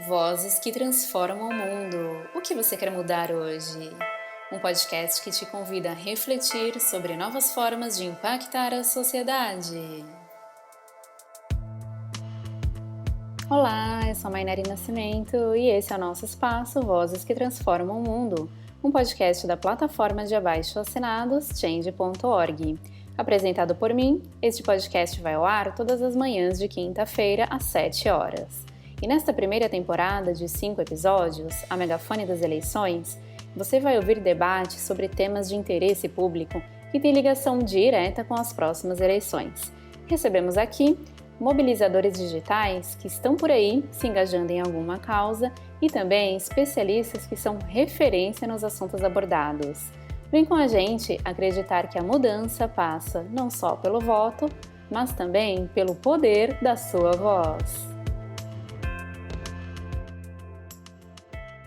Vozes que transformam o mundo. O que você quer mudar hoje? Um podcast que te convida a refletir sobre novas formas de impactar a sociedade. Olá, eu sou a Mainari Nascimento e esse é o nosso espaço Vozes que Transformam o Mundo, um podcast da plataforma de abaixo-assinados Change.org. Apresentado por mim, este podcast vai ao ar todas as manhãs de quinta-feira às 7 horas. E nesta primeira temporada de 5 episódios, A Megafone das Eleições, você vai ouvir debates sobre temas de interesse público que têm ligação direta com as próximas eleições. Recebemos aqui mobilizadores digitais que estão por aí se engajando em alguma causa e também especialistas que são referência nos assuntos abordados. Vem com a gente acreditar que a mudança passa não só pelo voto, mas também pelo poder da sua voz.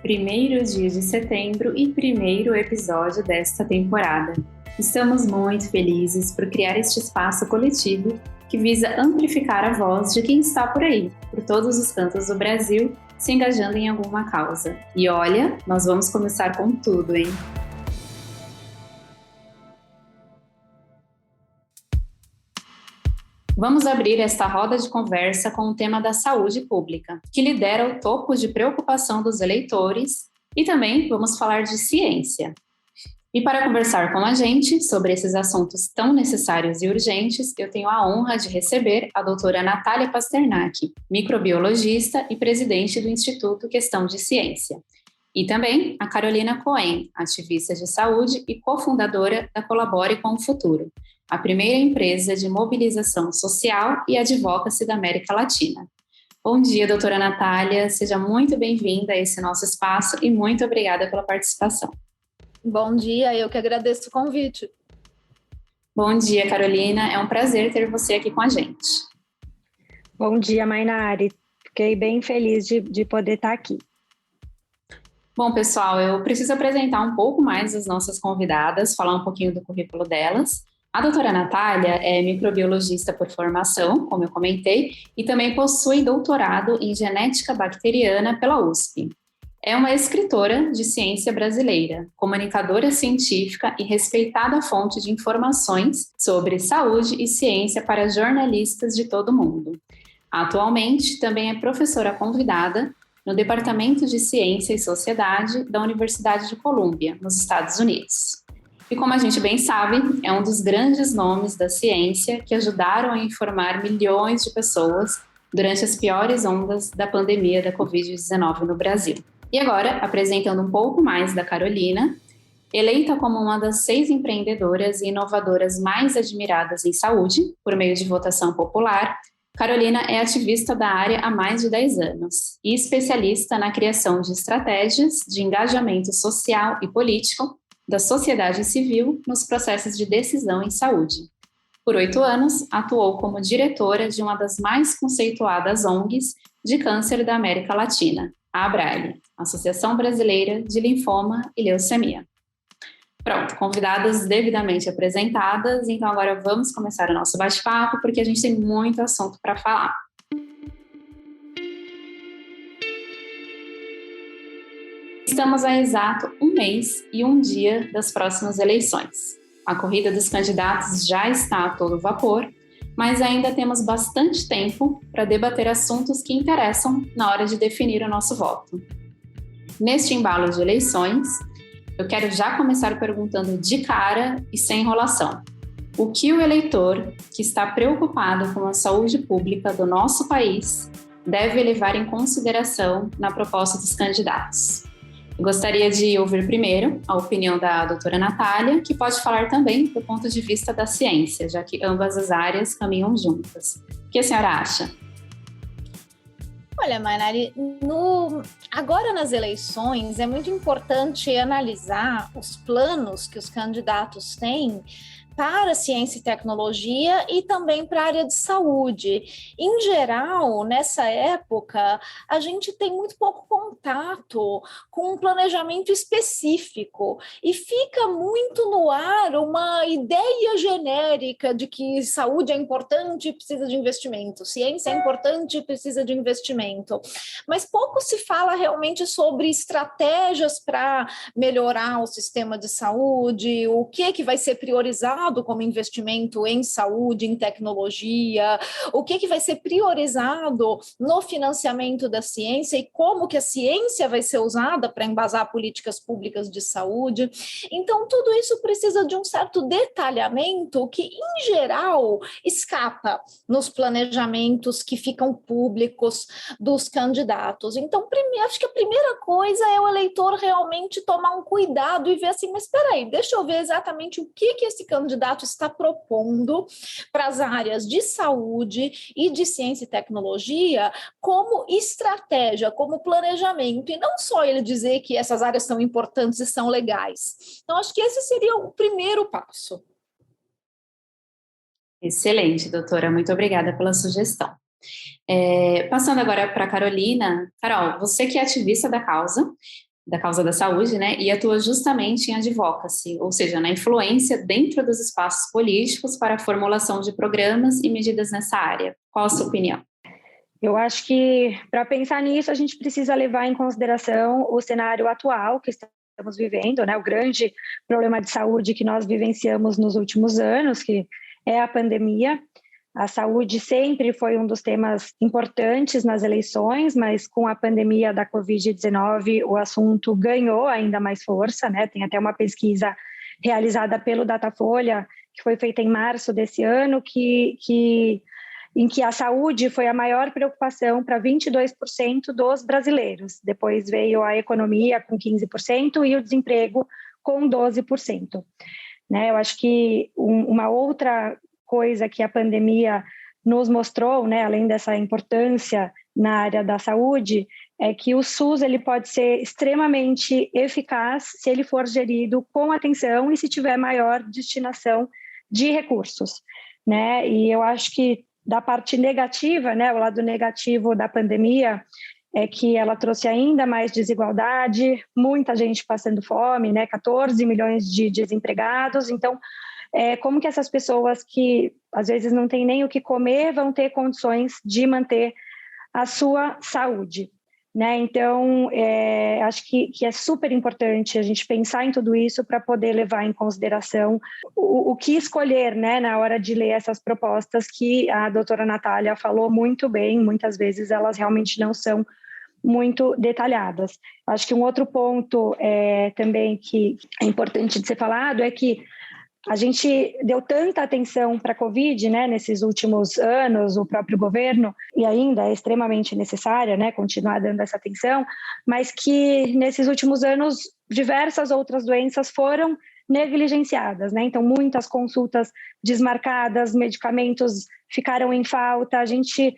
Primeiro dia de setembro e primeiro episódio desta temporada. Estamos muito felizes por criar este espaço coletivo que visa amplificar a voz de quem está por aí, por todos os cantos do Brasil, se engajando em alguma causa. E olha, nós vamos começar com tudo, hein? Vamos abrir esta roda de conversa com o tema da saúde pública, que lidera o topo de preocupação dos eleitores, e também vamos falar de ciência. E para conversar com a gente sobre esses assuntos tão necessários e urgentes, eu tenho a honra de receber a doutora Natália Pasternak, microbiologista e presidente do Instituto Questão de Ciência. E também a Carolina Cohen, ativista de saúde e cofundadora da Colabore com o Futuro, a primeira empresa de mobilização social e advocacy da América Latina. Bom dia, doutora Natália, seja muito bem-vinda a esse nosso espaço e muito obrigada pela participação. Bom dia, eu que agradeço o convite. Bom dia, Carolina, é um prazer ter você aqui com a gente. Bom dia, Mainari, fiquei bem feliz de poder estar aqui. Bom, pessoal, eu preciso apresentar um pouco mais as nossas convidadas, falar um pouquinho do currículo delas. A doutora Natália é microbiologista por formação, como eu comentei, e também possui doutorado em genética bacteriana pela USP. É uma escritora de ciência brasileira, comunicadora científica e respeitada fonte de informações sobre saúde e ciência para jornalistas de todo o mundo. Atualmente, também é professora convidada no Departamento de Ciência e Sociedade da Universidade de Colômbia, nos Estados Unidos. E como a gente bem sabe, é um dos grandes nomes da ciência que ajudaram a informar milhões de pessoas durante as piores ondas da pandemia da Covid-19 no Brasil. E agora, apresentando um pouco mais da Carolina, eleita como uma das 6 empreendedoras e inovadoras mais admiradas em saúde, por meio de votação popular, Carolina é ativista da área há mais de 10 anos e especialista na criação de estratégias de engajamento social e político da sociedade civil nos processos de decisão em saúde. Por 8 anos, atuou como diretora de uma das mais conceituadas ONGs de câncer da América Latina, a ABRALHE, Associação Brasileira de Linfoma e Leucemia. Pronto, convidadas devidamente apresentadas, então agora vamos começar o nosso bate-papo, porque a gente tem muito assunto para falar. Estamos a exato 1 mês e 1 dia das próximas eleições. A corrida dos candidatos já está a todo vapor, mas ainda temos bastante tempo para debater assuntos que interessam na hora de definir o nosso voto. Neste embalo de eleições, eu quero já começar perguntando de cara e sem enrolação. O que o eleitor que está preocupado com a saúde pública do nosso país deve levar em consideração na proposta dos candidatos? Eu gostaria de ouvir primeiro a opinião da doutora Natália, que pode falar também do ponto de vista da ciência, já que ambas as áreas caminham juntas. O que a senhora acha? Olha, Mainari, agora nas eleições é muito importante analisar os planos que os candidatos têm para ciência e tecnologia e também para a área de saúde. Em geral, nessa época, a gente tem muito pouco contato com um planejamento específico e fica muito no ar uma ideia genérica de que saúde é importante e precisa de investimento, ciência é importante e precisa de investimento, mas pouco se fala realmente sobre estratégias para melhorar o sistema de saúde, o que vai ser priorizado como investimento em saúde, em tecnologia, o que vai ser priorizado no financiamento da ciência e como que a ciência vai ser usada para embasar políticas públicas de saúde. Então, tudo isso precisa de um certo detalhamento que, em geral, escapa nos planejamentos que ficam públicos dos candidatos. Então, acho que a primeira coisa é o eleitor realmente tomar um cuidado e ver assim, mas espera aí, deixa eu ver exatamente o que esse candidato está propondo para as áreas de saúde e de ciência e tecnologia como estratégia, como planejamento, e não só ele dizer que essas áreas são importantes e são legais. Então, acho que esse seria o primeiro passo. Excelente, doutora. Muito obrigada pela sugestão. Passando agora para a Carolina. Carol, você que é ativista da causa da saúde, né, e atua justamente em advocacy, ou seja, na influência dentro dos espaços políticos para a formulação de programas e medidas nessa área. Qual a sua opinião? Eu acho que, para pensar nisso, a gente precisa levar em consideração o cenário atual que estamos vivendo, né, o grande problema de saúde que nós vivenciamos nos últimos anos, que é a pandemia. A saúde sempre foi um dos temas importantes nas eleições, mas com a pandemia da Covid-19 o assunto ganhou ainda mais força, né? Tem até uma pesquisa realizada pelo Datafolha, que foi feita em março desse ano, em que a saúde foi a maior preocupação para 22% dos brasileiros. Depois veio a economia com 15% e o desemprego com 12%. Né? Eu acho que uma outra coisa que a pandemia nos mostrou, né, além dessa importância na área da saúde, é que o SUS ele pode ser extremamente eficaz se ele for gerido com atenção e se tiver maior destinação de recursos, né? E eu acho que da parte negativa, né, o lado negativo da pandemia é que ela trouxe ainda mais desigualdade, muita gente passando fome, né, 14 milhões de desempregados. Então, como que essas pessoas que às vezes não têm nem o que comer vão ter condições de manter a sua saúde, né? Então, acho que é super importante a gente pensar em tudo isso para poder levar em consideração o que escolher, né, na hora de ler essas propostas que a doutora Natália falou muito bem. Muitas vezes elas realmente não são muito detalhadas. Acho que um outro ponto também que é importante de ser falado é que a gente deu tanta atenção para a Covid, né, nesses últimos anos, o próprio governo, e ainda é extremamente necessária, né, continuar dando essa atenção, mas que nesses últimos anos diversas outras doenças foram negligenciadas, né? Então, muitas consultas desmarcadas, medicamentos ficaram em falta, a gente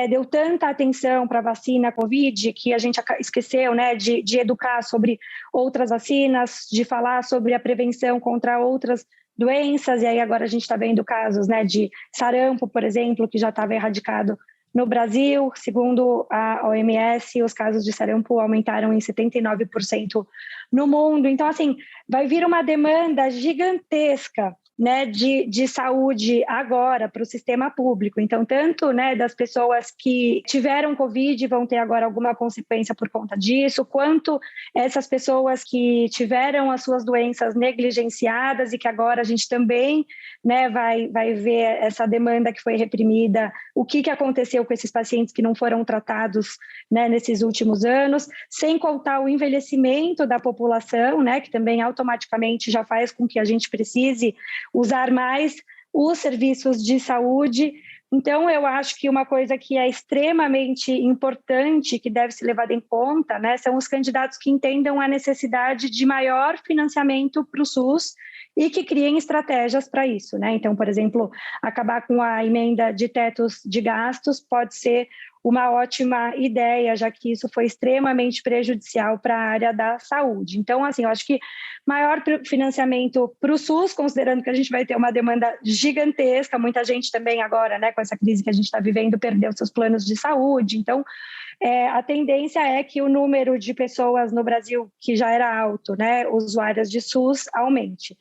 deu tanta atenção para a vacina Covid que a gente esqueceu, né, de educar sobre outras vacinas, de falar sobre a prevenção contra outras doenças, e aí agora a gente está vendo casos, né, de sarampo, por exemplo, que já estava erradicado no Brasil. Segundo a OMS, os casos de sarampo aumentaram em 79% no mundo. Então, assim, vai vir uma demanda gigantesca, né, de saúde agora para o sistema público. Então, tanto, né, das pessoas que tiveram Covid vão ter agora alguma consequência por conta disso, quanto essas pessoas que tiveram as suas doenças negligenciadas e que agora a gente também, né, vai ver essa demanda que foi reprimida, o que aconteceu com esses pacientes que não foram tratados, né, nesses últimos anos, sem contar o envelhecimento da população, né, que também automaticamente já faz com que a gente precise usar mais os serviços de saúde. Então, eu acho que uma coisa que é extremamente importante, que deve ser levada em conta, né, são os candidatos que entendam a necessidade de maior financiamento para o SUS e que criem estratégias para isso, né? Então, por exemplo, acabar com a emenda de tetos de gastos pode ser uma ótima ideia, já que isso foi extremamente prejudicial para a área da saúde. Então, assim, eu acho que maior financiamento para o SUS, considerando que a gente vai ter uma demanda gigantesca, muita gente também agora, né, com essa crise que a gente está vivendo, perdeu seus planos de saúde. Então, a tendência é que o número de pessoas no Brasil, que já era alto, né, usuárias de SUS, aumente.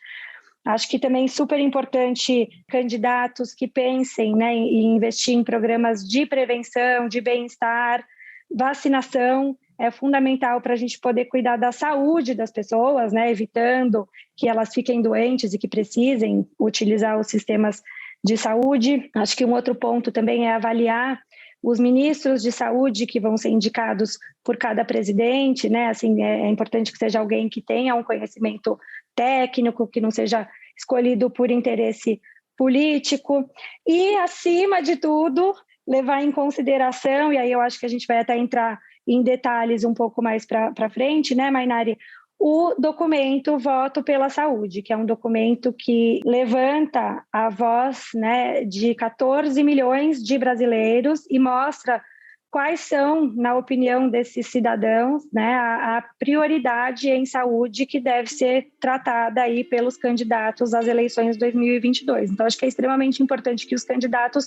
Acho que também super importante candidatos que pensem, né, em investir em programas de prevenção, de bem-estar, vacinação é fundamental para a gente poder cuidar da saúde das pessoas, né, evitando que elas fiquem doentes e que precisem utilizar os sistemas de saúde. Acho que um outro ponto também é avaliar os ministros de saúde que vão ser indicados por cada presidente, né? Assim, é importante que seja alguém que tenha um conhecimento técnico, que não seja escolhido por interesse político e, acima de tudo, levar em consideração, e aí eu acho que a gente vai até entrar em detalhes um pouco mais para frente, né, Mainari? O documento Voto pela Saúde, que é um documento que levanta a voz, né, de 14 milhões de brasileiros e mostra quais são, na opinião desses cidadãos, né, a prioridade em saúde que deve ser tratada aí pelos candidatos às eleições de 2022. Então, acho que é extremamente importante que os candidatos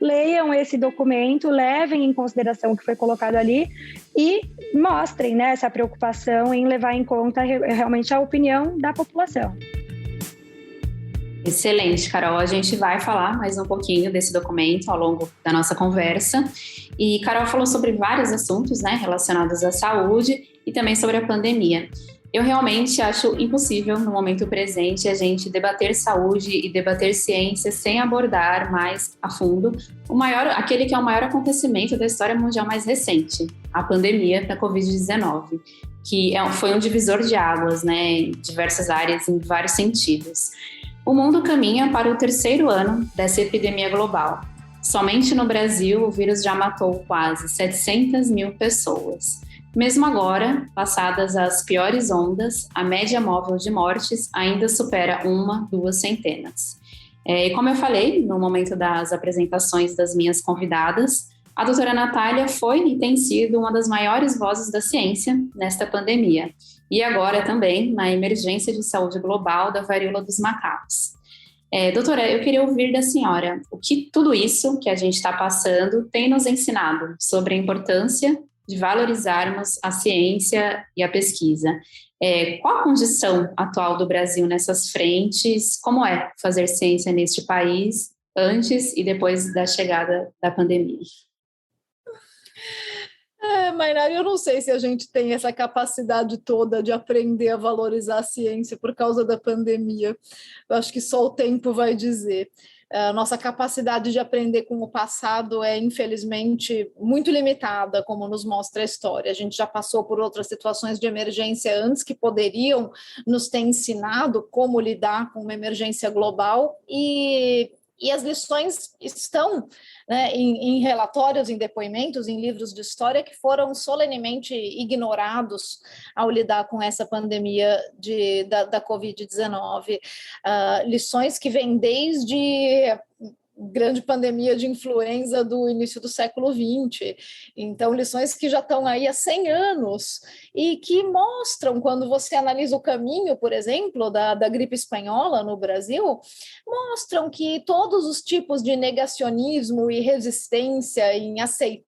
leiam esse documento, levem em consideração o que foi colocado ali e mostrem, né, essa preocupação em levar em conta realmente a opinião da população. Excelente, Carol. A gente vai falar mais um pouquinho desse documento ao longo da nossa conversa. E Carol falou sobre vários assuntos, né, relacionados à saúde e também sobre a pandemia. Eu realmente acho impossível, no momento presente, a gente debater saúde e debater ciência sem abordar mais a fundo aquele que é o maior acontecimento da história mundial mais recente, a pandemia da Covid-19, que foi um divisor de águas, né, em diversas áreas, em vários sentidos. O mundo caminha para o 3º ano dessa epidemia global. Somente no Brasil, o vírus já matou quase 700 mil pessoas. Mesmo agora, passadas as piores ondas, a média móvel de mortes ainda supera 1-2 centenas. E como eu falei no momento das apresentações das minhas convidadas, a doutora Natália foi e tem sido uma das maiores vozes da ciência nesta pandemia. E agora também na emergência de saúde global da varíola dos macacos. Doutora, eu queria ouvir da senhora o que tudo isso que a gente está passando tem nos ensinado sobre a importância de valorizarmos a ciência e a pesquisa. Qual a condição atual do Brasil nessas frentes? Como é fazer ciência neste país antes e depois da chegada da pandemia? Mainari, eu não sei se a gente tem essa capacidade toda de aprender a valorizar a ciência por causa da pandemia. Eu acho que só o tempo vai dizer. A nossa capacidade de aprender com o passado é, infelizmente, muito limitada, como nos mostra a história. A gente já passou por outras situações de emergência antes que poderiam nos ter ensinado como lidar com uma emergência global e as lições estão, né, em relatórios, em depoimentos, em livros de história que foram solenemente ignorados ao lidar com essa pandemia da Covid-19. Lições que vêm desde grande pandemia de influenza do início do século XX. Então, lições que já estão aí há 100 anos e que mostram, quando você analisa o caminho, por exemplo, da gripe espanhola no Brasil, mostram que todos os tipos de negacionismo e resistência em aceitar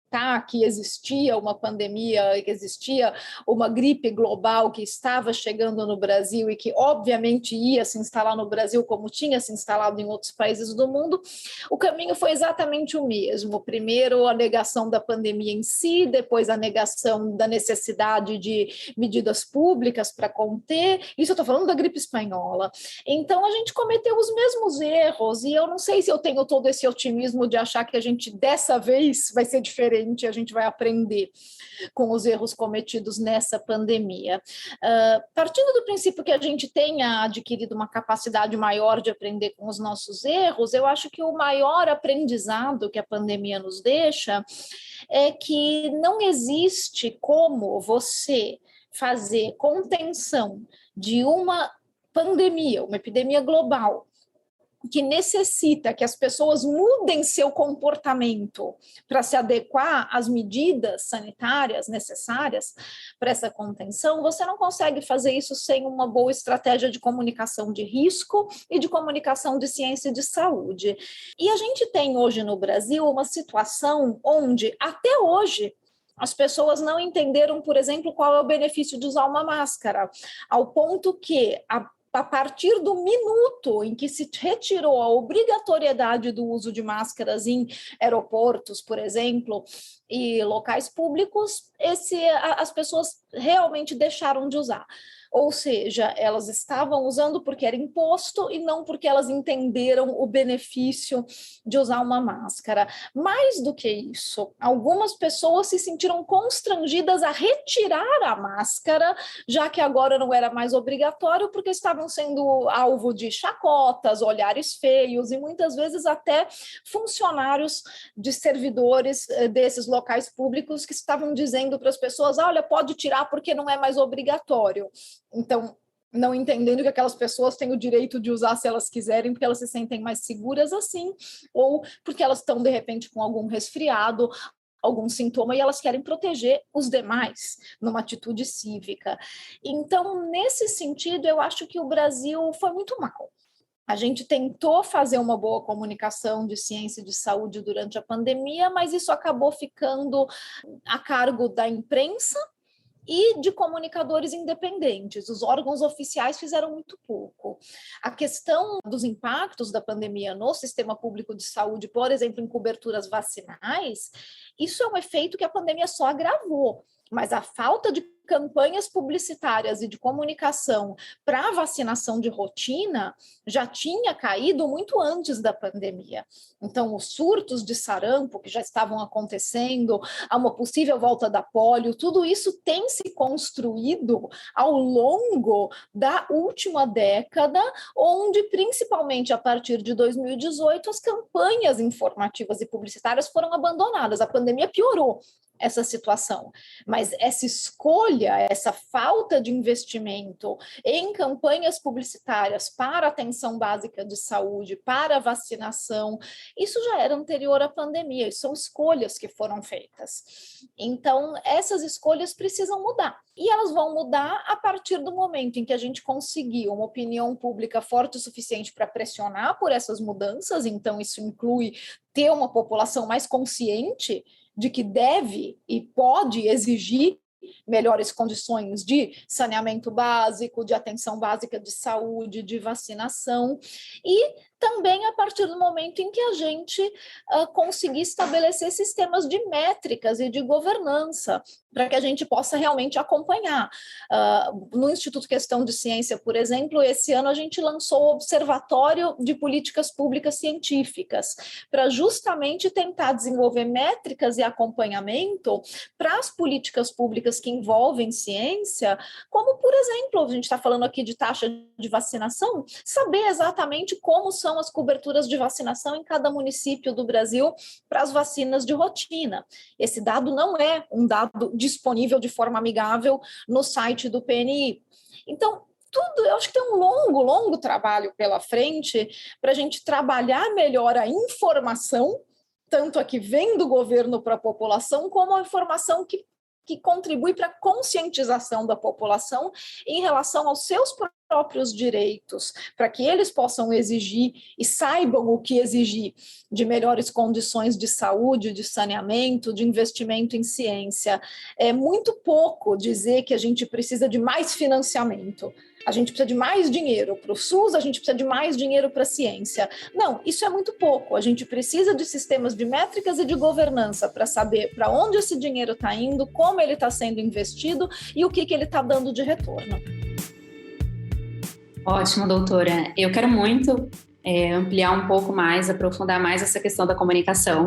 que existia uma pandemia, que existia uma gripe global que estava chegando no Brasil e que, obviamente, ia se instalar no Brasil como tinha se instalado em outros países do mundo, o caminho foi exatamente o mesmo. Primeiro, a negação da pandemia em si, depois a negação da necessidade de medidas públicas para conter. Isso eu estou falando da gripe espanhola. Então, a gente cometeu os mesmos erros e eu não sei se eu tenho todo esse otimismo de achar que a gente, dessa vez, vai ser diferente, a gente vai aprender com os erros cometidos nessa pandemia. Partindo do princípio que a gente tenha adquirido uma capacidade maior de aprender com os nossos erros, eu acho que o maior aprendizado que a pandemia nos deixa é que não existe como você fazer contenção de uma pandemia, uma epidemia global, que necessita que as pessoas mudem seu comportamento para se adequar às medidas sanitárias necessárias para essa contenção, você não consegue fazer isso sem uma boa estratégia de comunicação de risco e de comunicação de ciência e de saúde. E a gente tem hoje no Brasil uma situação onde, até hoje, as pessoas não entenderam, por exemplo, qual é o benefício de usar uma máscara, ao ponto que a partir do minuto em que se retirou a obrigatoriedade do uso de máscaras em aeroportos, por exemplo, e locais públicos, as pessoas realmente deixaram de usar. Ou seja, elas estavam usando porque era imposto e não porque elas entenderam o benefício de usar uma máscara. Mais do que isso, algumas pessoas se sentiram constrangidas a retirar a máscara, já que agora não era mais obrigatório, porque estavam sendo alvo de chacotas, olhares feios e muitas vezes até funcionários de servidores desses locais públicos que estavam dizendo para as pessoas, olha, pode tirar porque não é mais obrigatório. Então, não entendendo que aquelas pessoas têm o direito de usar se elas quiserem, porque elas se sentem mais seguras assim, ou porque elas estão, de repente, com algum resfriado, algum sintoma, e elas querem proteger os demais numa atitude cívica. Então, nesse sentido, eu acho que o Brasil foi muito mal. A gente tentou fazer uma boa comunicação de ciência e de saúde durante a pandemia, mas isso acabou ficando a cargo da imprensa e de comunicadores independentes. Os órgãos oficiais fizeram muito pouco. A questão dos impactos da pandemia no sistema público de saúde, por exemplo, em coberturas vacinais, isso é um efeito que a pandemia só agravou. Mas a falta de campanhas publicitárias e de comunicação para a vacinação de rotina já tinha caído muito antes da pandemia. Então, os surtos de sarampo que já estavam acontecendo, a uma possível volta da polio, tudo isso tem se construído ao longo da última década, onde, principalmente a partir de 2018, as campanhas informativas e publicitárias foram abandonadas. A pandemia piorou essa situação, mas essa escolha, essa falta de investimento em campanhas publicitárias para atenção básica de saúde, para vacinação, isso já era anterior à pandemia, e são escolhas que foram feitas. Então, essas escolhas precisam mudar, e elas vão mudar a partir do momento em que a gente conseguir uma opinião pública forte o suficiente para pressionar por essas mudanças, então isso inclui ter uma população mais consciente de que deve e pode exigir melhores condições de saneamento básico, de atenção básica de saúde, de vacinação, e também a partir do momento em que a gente conseguir estabelecer sistemas de métricas e de governança, para que a gente possa realmente acompanhar. No Instituto Questão de Ciência, por exemplo, esse ano a gente lançou o Observatório de Políticas Públicas Científicas, para justamente tentar desenvolver métricas e acompanhamento para as políticas públicas que envolvem ciência, como, por exemplo, a gente está falando aqui de taxa de vacinação, saber exatamente como são as coberturas de vacinação em cada município do Brasil para as vacinas de rotina. Esse dado não é um dado disponível de forma amigável no site do PNI. Então, eu acho que tem um longo trabalho pela frente para a gente trabalhar melhor a informação, tanto a que vem do governo para a população, como a informação que contribui para a conscientização da população em relação aos seus próprios direitos, para que eles possam exigir e saibam o que exigir de melhores condições de saúde, de saneamento, de investimento em ciência. É muito pouco dizer que a gente precisa de mais financiamento. A gente precisa de mais dinheiro para o SUS, a gente precisa de mais dinheiro para a ciência. Não, isso é muito pouco. A gente precisa de sistemas de métricas e de governança para saber para onde esse dinheiro está indo, como ele está sendo investido e o que ele está dando de retorno. Ótimo, doutora. Eu quero muito ampliar um pouco mais, aprofundar mais essa questão da comunicação.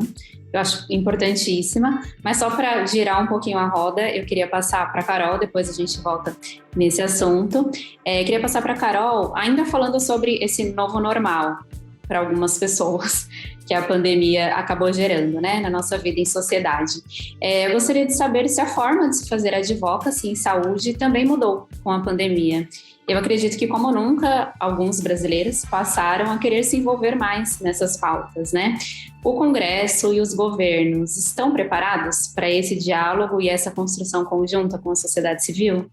Eu acho importantíssima, mas só para girar um pouquinho a roda, eu queria passar para a Carol, depois a gente volta nesse assunto. Queria passar para a Carol, ainda falando sobre esse novo normal para algumas pessoas que a pandemia acabou gerando, né, na nossa vida em sociedade. Eu gostaria de saber se a forma de se fazer advocacy em saúde também mudou com a pandemia. Eu acredito que, como nunca, alguns brasileiros passaram a querer se envolver mais nessas pautas, né? O Congresso e os governos estão preparados para esse diálogo e essa construção conjunta com a sociedade civil?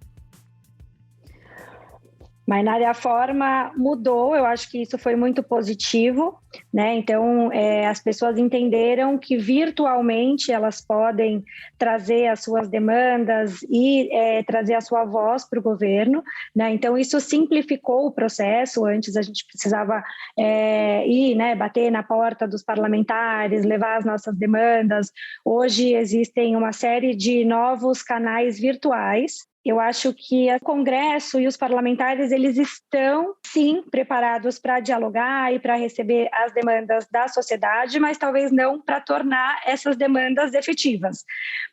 Mas na área forma mudou, eu acho que isso foi muito positivo, né? Então, as pessoas entenderam que virtualmente elas podem trazer as suas demandas e trazer a sua voz para o governo, né? Então, isso simplificou o processo. Antes a gente precisava ir, né, bater na porta dos parlamentares, levar as nossas demandas. Hoje existem uma série de novos canais virtuais. Eu acho que o Congresso e os parlamentares, eles estão, sim, preparados para dialogar e para receber as demandas da sociedade, mas talvez não para tornar essas demandas efetivas,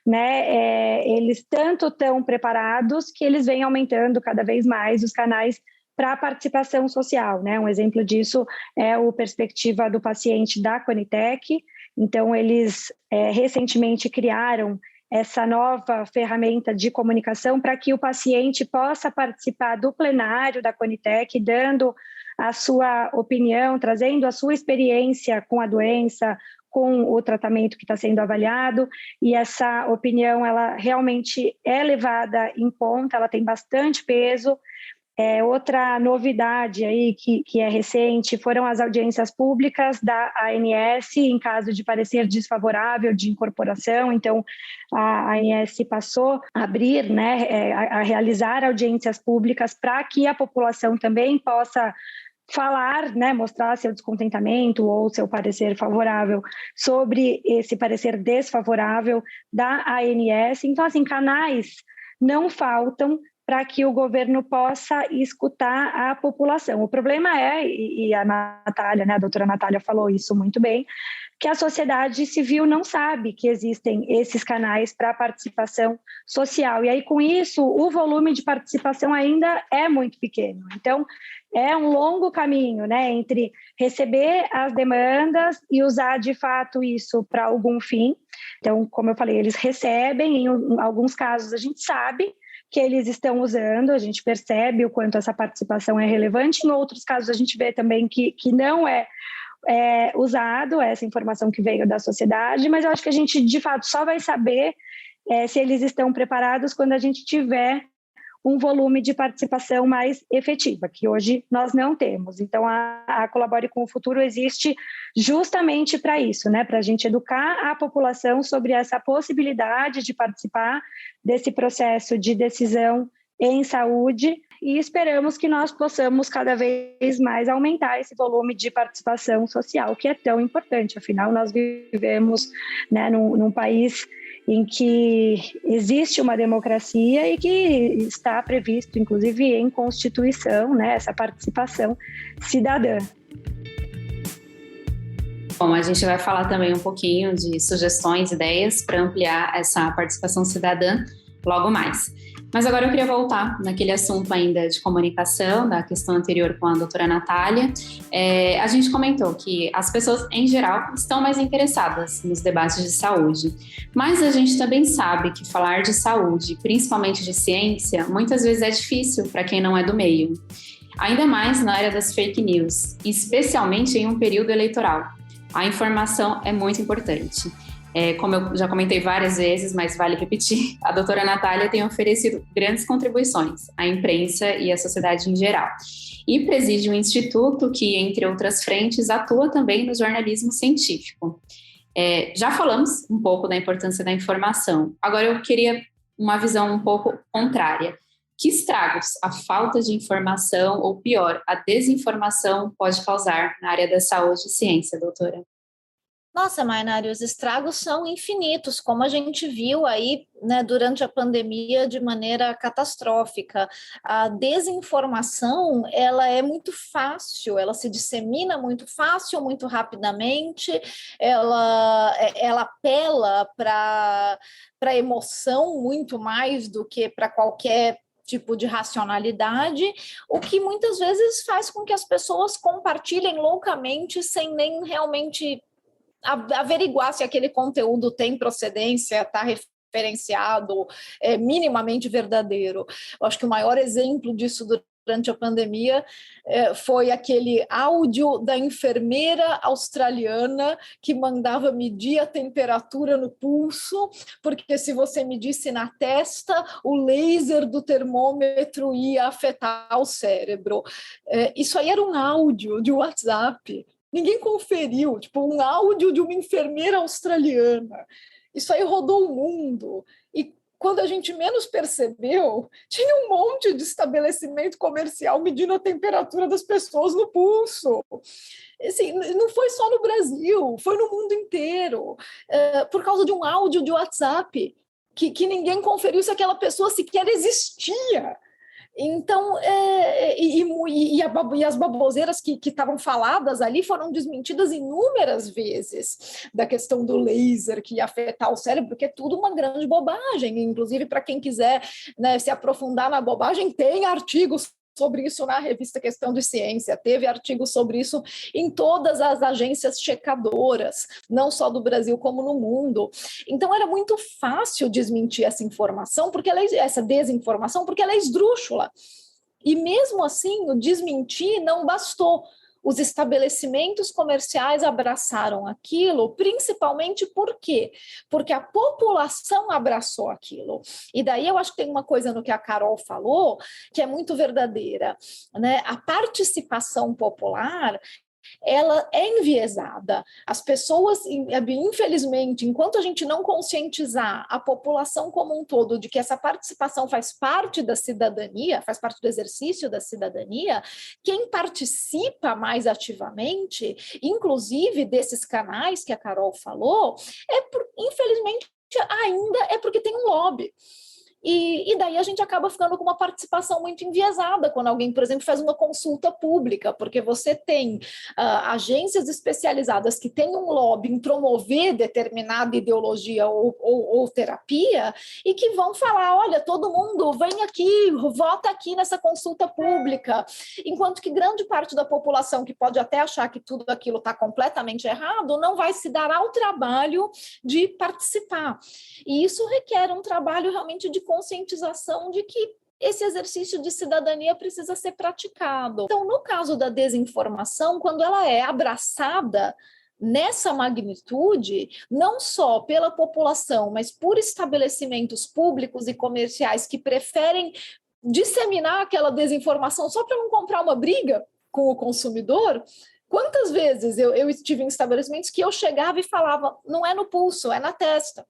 né? Eles tanto estão preparados que eles vêm aumentando cada vez mais os canais para a participação social, né? Um exemplo disso é o Perspectiva do Paciente da Conitec. Então, eles recentemente criaram essa nova ferramenta de comunicação para que o paciente possa participar do plenário da Conitec, dando a sua opinião, trazendo a sua experiência com a doença, com o tratamento que está sendo avaliado, e essa opinião, ela realmente é levada em conta, ela tem bastante peso. Outra novidade aí que é recente foram as audiências públicas da ANS em caso de parecer desfavorável de incorporação. Então, a ANS passou a abrir, né, a realizar audiências públicas para que a população também possa falar, né, mostrar seu descontentamento ou seu parecer favorável sobre esse parecer desfavorável da ANS. Então, assim, canais não faltam para que o governo possa escutar a população. O problema e a Natália, né, a doutora Natália falou isso muito bem, que a sociedade civil não sabe que existem esses canais para participação social. E aí, com isso, o volume de participação ainda é muito pequeno. Então, é um longo caminho, né, entre receber as demandas e usar, de fato, isso para algum fim. Então, como eu falei, eles recebem, em alguns casos a gente sabe que eles estão usando, a gente percebe o quanto essa participação é relevante, em outros casos a gente vê também que não é usado essa informação que veio da sociedade, mas eu acho que a gente, de fato, só vai saber se eles estão preparados quando a gente tiver um volume de participação mais efetiva, que hoje nós não temos. Então, a Colabore com o Futuro existe justamente para isso, né? Para a gente educar a população sobre essa possibilidade de participar desse processo de decisão em saúde, e esperamos que nós possamos cada vez mais aumentar esse volume de participação social, que é tão importante. Afinal, nós vivemos, né, num país em que existe uma democracia e que está previsto, inclusive, em Constituição, né, essa participação cidadã. Bom, a gente vai falar também um pouquinho de sugestões, ideias para ampliar essa participação cidadã logo mais. Mas agora eu queria voltar naquele assunto ainda de comunicação, da questão anterior com a doutora Natália. A gente comentou que as pessoas, em geral, estão mais interessadas nos debates de saúde, mas a gente também sabe que falar de saúde, principalmente de ciência, muitas vezes é difícil para quem não é do meio. Ainda mais na área das fake news, especialmente em um período eleitoral. A informação é muito importante. Como eu já comentei várias vezes, mas vale repetir, a doutora Natália tem oferecido grandes contribuições à imprensa e à sociedade em geral. E preside um instituto que, entre outras frentes, atua também no jornalismo científico. Já falamos um pouco da importância da informação. Agora eu queria uma visão um pouco contrária. Que estragos a falta de informação, ou pior, a desinformação pode causar na área da saúde e ciência, doutora? Nossa, Mainari, os estragos são infinitos, como a gente viu aí, né, durante a pandemia de maneira catastrófica. A desinformação, ela é muito fácil, ela se dissemina muito fácil, muito rapidamente, ela apela para a emoção muito mais do que para qualquer tipo de racionalidade, o que muitas vezes faz com que as pessoas compartilhem loucamente sem nem realmente averiguar se aquele conteúdo tem procedência, está referenciado, é minimamente verdadeiro. Eu acho que o maior exemplo disso durante a pandemia foi aquele áudio da enfermeira australiana que mandava medir a temperatura no pulso, porque se você medisse na testa, o laser do termômetro ia afetar o cérebro. Isso aí era um áudio de WhatsApp. Ninguém conferiu, tipo, um áudio de uma enfermeira australiana. Isso aí rodou o mundo. E quando a gente menos percebeu, tinha um monte de estabelecimento comercial medindo a temperatura das pessoas no pulso. Assim, não foi só no Brasil, foi no mundo inteiro, por causa de um áudio de WhatsApp, que ninguém conferiu se aquela pessoa sequer existia. Então, as baboseiras que estavam faladas ali foram desmentidas inúmeras vezes, da questão do laser que ia afetar o cérebro, porque é tudo uma grande bobagem. Inclusive, para quem quiser, né, se aprofundar na bobagem, tem artigos sobre isso na revista Questão de Ciência, teve artigos sobre isso em todas as agências checadoras, não só do Brasil como no mundo. Então era muito fácil desmentir essa informação, essa desinformação, porque ela é esdrúxula. E mesmo assim, o desmentir não bastou. Os estabelecimentos comerciais abraçaram aquilo, principalmente por quê? Porque a população abraçou aquilo. E daí eu acho que tem uma coisa no que a Carol falou que é muito verdadeira, né? A participação popular, ela é enviesada. As pessoas, infelizmente, enquanto a gente não conscientizar a população como um todo de que essa participação faz parte da cidadania, faz parte do exercício da cidadania, quem participa mais ativamente, inclusive desses canais que a Carol falou, infelizmente, ainda é porque tem um lobby. E daí a gente acaba ficando com uma participação muito enviesada quando alguém, por exemplo, faz uma consulta pública, porque você tem agências especializadas que têm um lobby em promover determinada ideologia ou terapia e que vão falar, olha, todo mundo vem aqui, vota aqui nessa consulta pública, enquanto que grande parte da população que pode até achar que tudo aquilo está completamente errado, não vai se dar ao trabalho de participar. E isso requer um trabalho realmente de conscientização de que esse exercício de cidadania precisa ser praticado. Então, no caso da desinformação, quando ela é abraçada nessa magnitude, não só pela população, mas por estabelecimentos públicos e comerciais que preferem disseminar aquela desinformação só para não comprar uma briga com o consumidor. Quantas vezes eu estive em estabelecimentos que eu chegava e falava, não é no pulso, é na testa.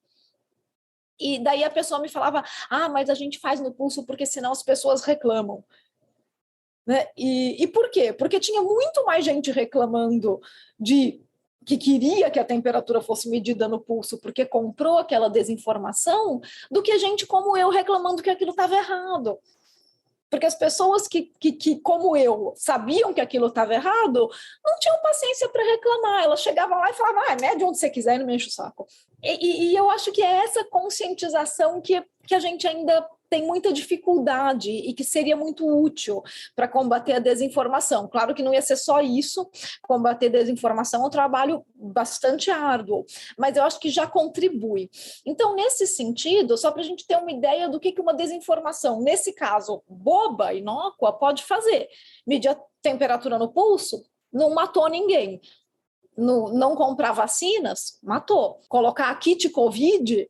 E daí a pessoa me falava, mas a gente faz no pulso porque senão as pessoas reclamam. Né? E por quê? Porque tinha muito mais gente reclamando de que queria que a temperatura fosse medida no pulso porque comprou aquela desinformação, do que gente como eu reclamando que aquilo estava errado. Porque as pessoas que, como eu, sabiam que aquilo estava errado, não tinham paciência para reclamar. Elas chegavam lá e falavam, mede onde você quiser e não me enche o saco. E eu acho que é essa conscientização que a gente ainda tem muita dificuldade e que seria muito útil para combater a desinformação. Claro que não ia ser só isso, combater desinformação é um trabalho bastante árduo, mas eu acho que já contribui. Então, nesse sentido, só para a gente ter uma ideia do que uma desinformação, nesse caso, boba, inócua, pode fazer. Medir a temperatura no pulso, não matou ninguém. Não comprar vacinas, matou. Colocar kit Covid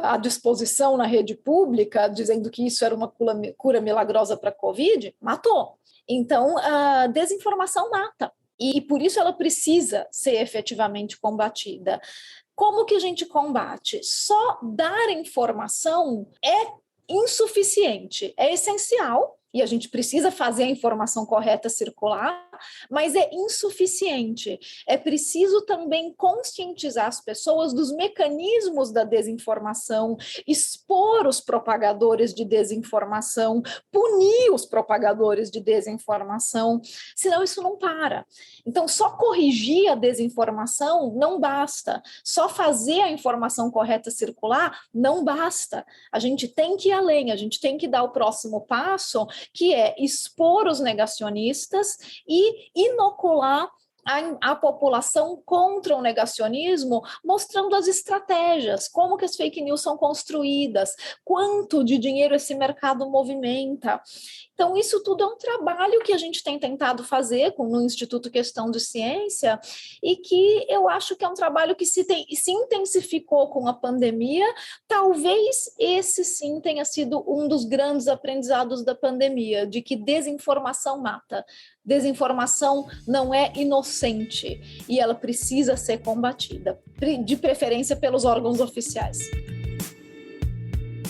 à disposição na rede pública, dizendo que isso era uma cura milagrosa para a Covid, matou. Então, a desinformação mata. E por isso ela precisa ser efetivamente combatida. Como que a gente combate? Só dar informação é insuficiente. É essencial, e a gente precisa fazer a informação correta circular, mas é insuficiente. É preciso também conscientizar as pessoas dos mecanismos da desinformação, expor os propagadores de desinformação, punir os propagadores de desinformação, senão isso não para. Então, só corrigir a desinformação não basta, só fazer a informação correta circular não basta. A gente tem que ir além, a gente tem que dar o próximo passo, que é expor os negacionistas e inocular a população contra o negacionismo, mostrando as estratégias, como que as fake news são construídas, quanto de dinheiro esse mercado movimenta. Então, isso tudo é um trabalho que a gente tem tentado fazer no Instituto Questão de Ciência e que eu acho que é um trabalho que se intensificou com a pandemia. Talvez esse sim tenha sido um dos grandes aprendizados da pandemia, de que desinformação mata. Desinformação não é inocente e ela precisa ser combatida, de preferência pelos órgãos oficiais.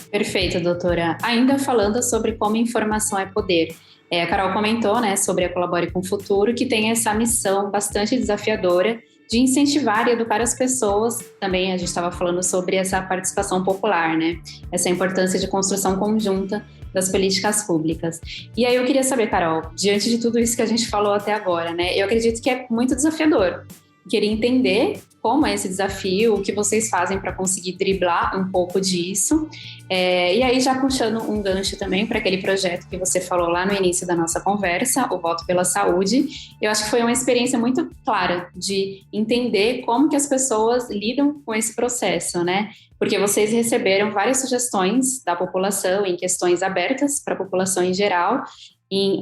Perfeito, doutora. Ainda falando sobre como informação é poder. A Carol comentou, né, sobre a Colabore com o Futuro, que tem essa missão bastante desafiadora de incentivar e educar as pessoas. Também a gente estava falando sobre essa participação popular, né? Essa importância de construção conjunta das políticas públicas. E aí eu queria saber, Carol, diante de tudo isso que a gente falou até agora, né? Eu acredito que é muito desafiador. Queria entender como é esse desafio, o que vocês fazem para conseguir driblar um pouco disso. E aí, já puxando um gancho também para aquele projeto que você falou lá no início da nossa conversa, o Voto pela Saúde, eu acho que foi uma experiência muito clara de entender como que as pessoas lidam com esse processo, né? Porque vocês receberam várias sugestões da população em questões abertas para a população em geral,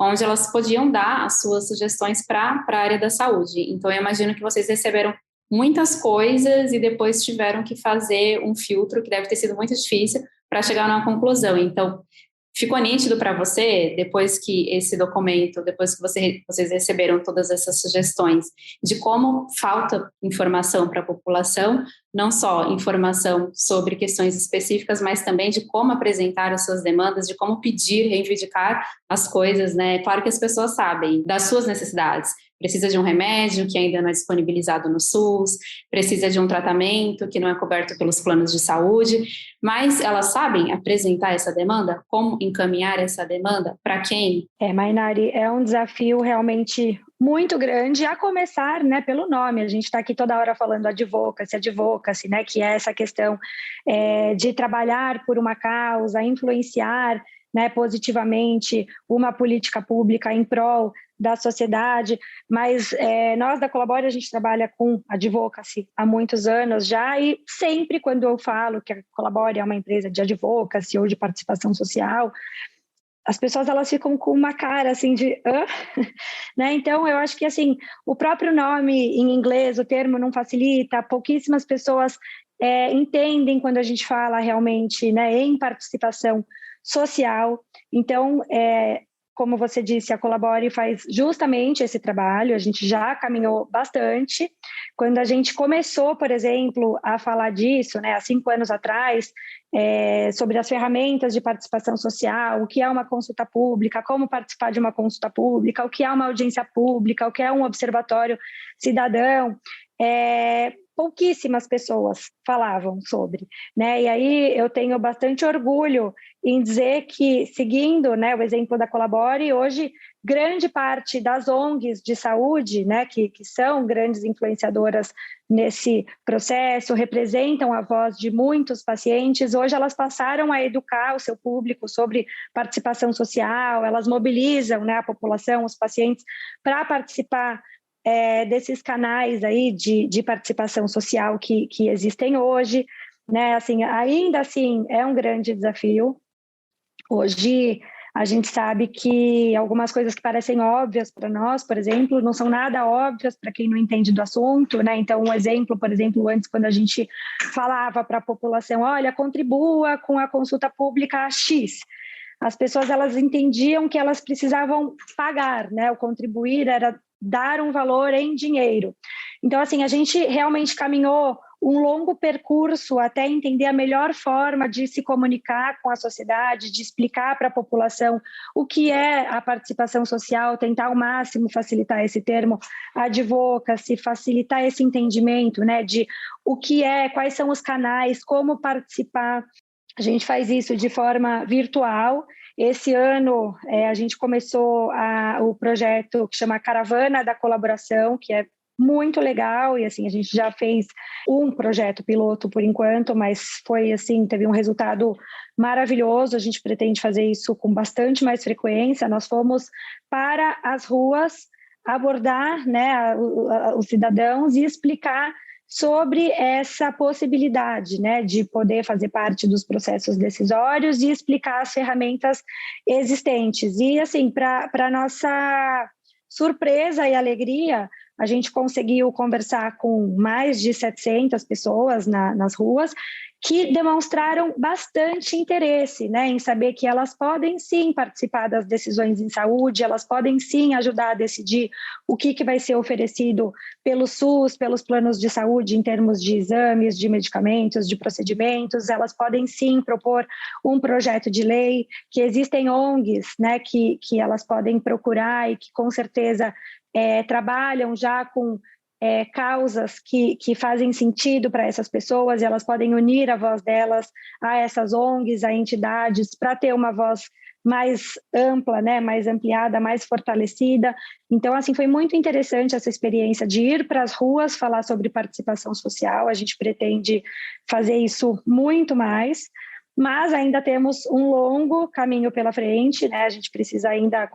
onde elas podiam dar as suas sugestões para a área da saúde. Então, eu imagino que vocês receberam muitas coisas e depois tiveram que fazer um filtro que deve ter sido muito difícil para chegar numa conclusão. Então, ficou nítido para você, depois que esse documento, depois que vocês receberam todas essas sugestões, de como falta informação para a população, não só informação sobre questões específicas, mas também de como apresentar as suas demandas, de como pedir, reivindicar as coisas, né? Claro que as pessoas sabem das suas necessidades. Precisa de um remédio que ainda não é disponibilizado no SUS, precisa de um tratamento que não é coberto pelos planos de saúde, mas elas sabem apresentar essa demanda? Como encaminhar essa demanda? Para quem? Mainari, é um desafio realmente muito grande, a começar, né, pelo nome. A gente está aqui toda hora falando advocacy, né, que é essa questão de trabalhar por uma causa, influenciar, né, positivamente uma política pública em prol da sociedade, mas nós da Colabore, a gente trabalha com advocacy há muitos anos já, e sempre quando eu falo que a Colabore é uma empresa de advocacy ou de participação social, as pessoas elas ficam com uma cara assim de né? Então eu acho que assim, o próprio nome em inglês, o termo não facilita, pouquíssimas pessoas entendem quando a gente fala realmente, né, em participação social. Então, como você disse, a Colabore faz justamente esse trabalho, a gente já caminhou bastante. Quando a gente começou, por exemplo, a falar disso, né, há 5 anos atrás, sobre as ferramentas de participação social, o que é uma consulta pública, como participar de uma consulta pública, o que é uma audiência pública, o que é um observatório cidadão, pouquíssimas pessoas falavam sobre, né? E aí eu tenho bastante orgulho em dizer que, seguindo, né, o exemplo da Colabore, hoje grande parte das ONGs de saúde, né, que são grandes influenciadoras nesse processo, representam a voz de muitos pacientes, hoje elas passaram a educar o seu público sobre participação social, elas mobilizam, né, a população, os pacientes, para participar desses canais aí de participação social que existem hoje, né? Assim, ainda assim é um grande desafio. Hoje a gente sabe que algumas coisas que parecem óbvias para nós, por exemplo, não são nada óbvias para quem não entende do assunto, né? Então, um exemplo, por exemplo, antes quando a gente falava para a população, olha, contribua com a consulta pública X, as pessoas elas entendiam que elas precisavam pagar, né? O contribuir era dar um valor em dinheiro. Então, assim, a gente realmente caminhou um longo percurso até entender a melhor forma de se comunicar com a sociedade, de explicar para a população o que é a participação social, tentar ao máximo facilitar esse termo advocacy, facilitar esse entendimento, né, de o que é, quais são os canais, como participar. A gente faz isso de forma virtual. Esse ano a gente começou o projeto que chama Caravana da Colaboração, que é muito legal, e assim, a gente já fez um projeto piloto por enquanto, mas foi assim, teve um resultado maravilhoso. A gente pretende fazer isso com bastante mais frequência. Nós fomos para as ruas abordar, né, os cidadãos e explicar sobre essa possibilidade, né, de poder fazer parte dos processos decisórios e explicar as ferramentas existentes. E, assim, para nossa surpresa e alegria, a gente conseguiu conversar com mais de 700 pessoas nas ruas que demonstraram bastante interesse, né, em saber que elas podem sim participar das decisões em saúde, elas podem sim ajudar a decidir o que vai ser oferecido pelo SUS, pelos planos de saúde em termos de exames, de medicamentos, de procedimentos, elas podem sim propor um projeto de lei, que existem ONGs, né, que elas podem procurar e que com certeza trabalham já com causas que fazem sentido para essas pessoas, e elas podem unir a voz delas a essas ONGs, a entidades, para ter uma voz mais ampla, né, mais ampliada, mais fortalecida. Então, assim, foi muito interessante essa experiência de ir para as ruas falar sobre participação social. A gente pretende fazer isso muito mais, mas ainda temos um longo caminho pela frente, né? A gente precisa ainda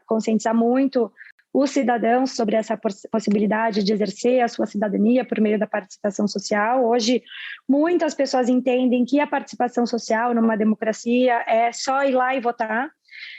conscientizar muito os cidadãos sobre essa possibilidade de exercer a sua cidadania por meio da participação social. Hoje, muitas pessoas entendem que a participação social numa democracia é só ir lá e votar,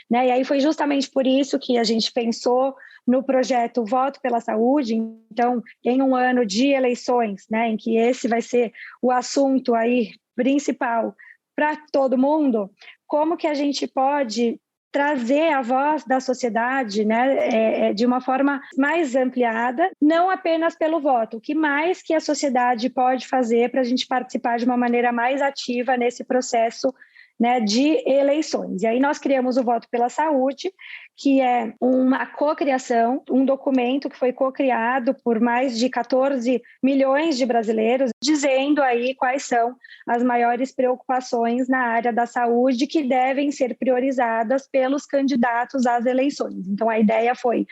né? E aí foi justamente por isso que a gente pensou no projeto Voto pela Saúde. Então, em um ano de eleições, né, em que esse vai ser o assunto aí principal para todo mundo, como que a gente pode trazer a voz da sociedade, né, de uma forma mais ampliada, não apenas pelo voto. O que mais que a sociedade pode fazer para a gente participar de uma maneira mais ativa nesse processo, né, de eleições? E aí nós criamos o Voto pela Saúde, que é uma cocriação, um documento que foi cocriado por mais de 14 milhões de brasileiros, dizendo aí quais são as maiores preocupações na área da saúde que devem ser priorizadas pelos candidatos às eleições. Então, a ideia foi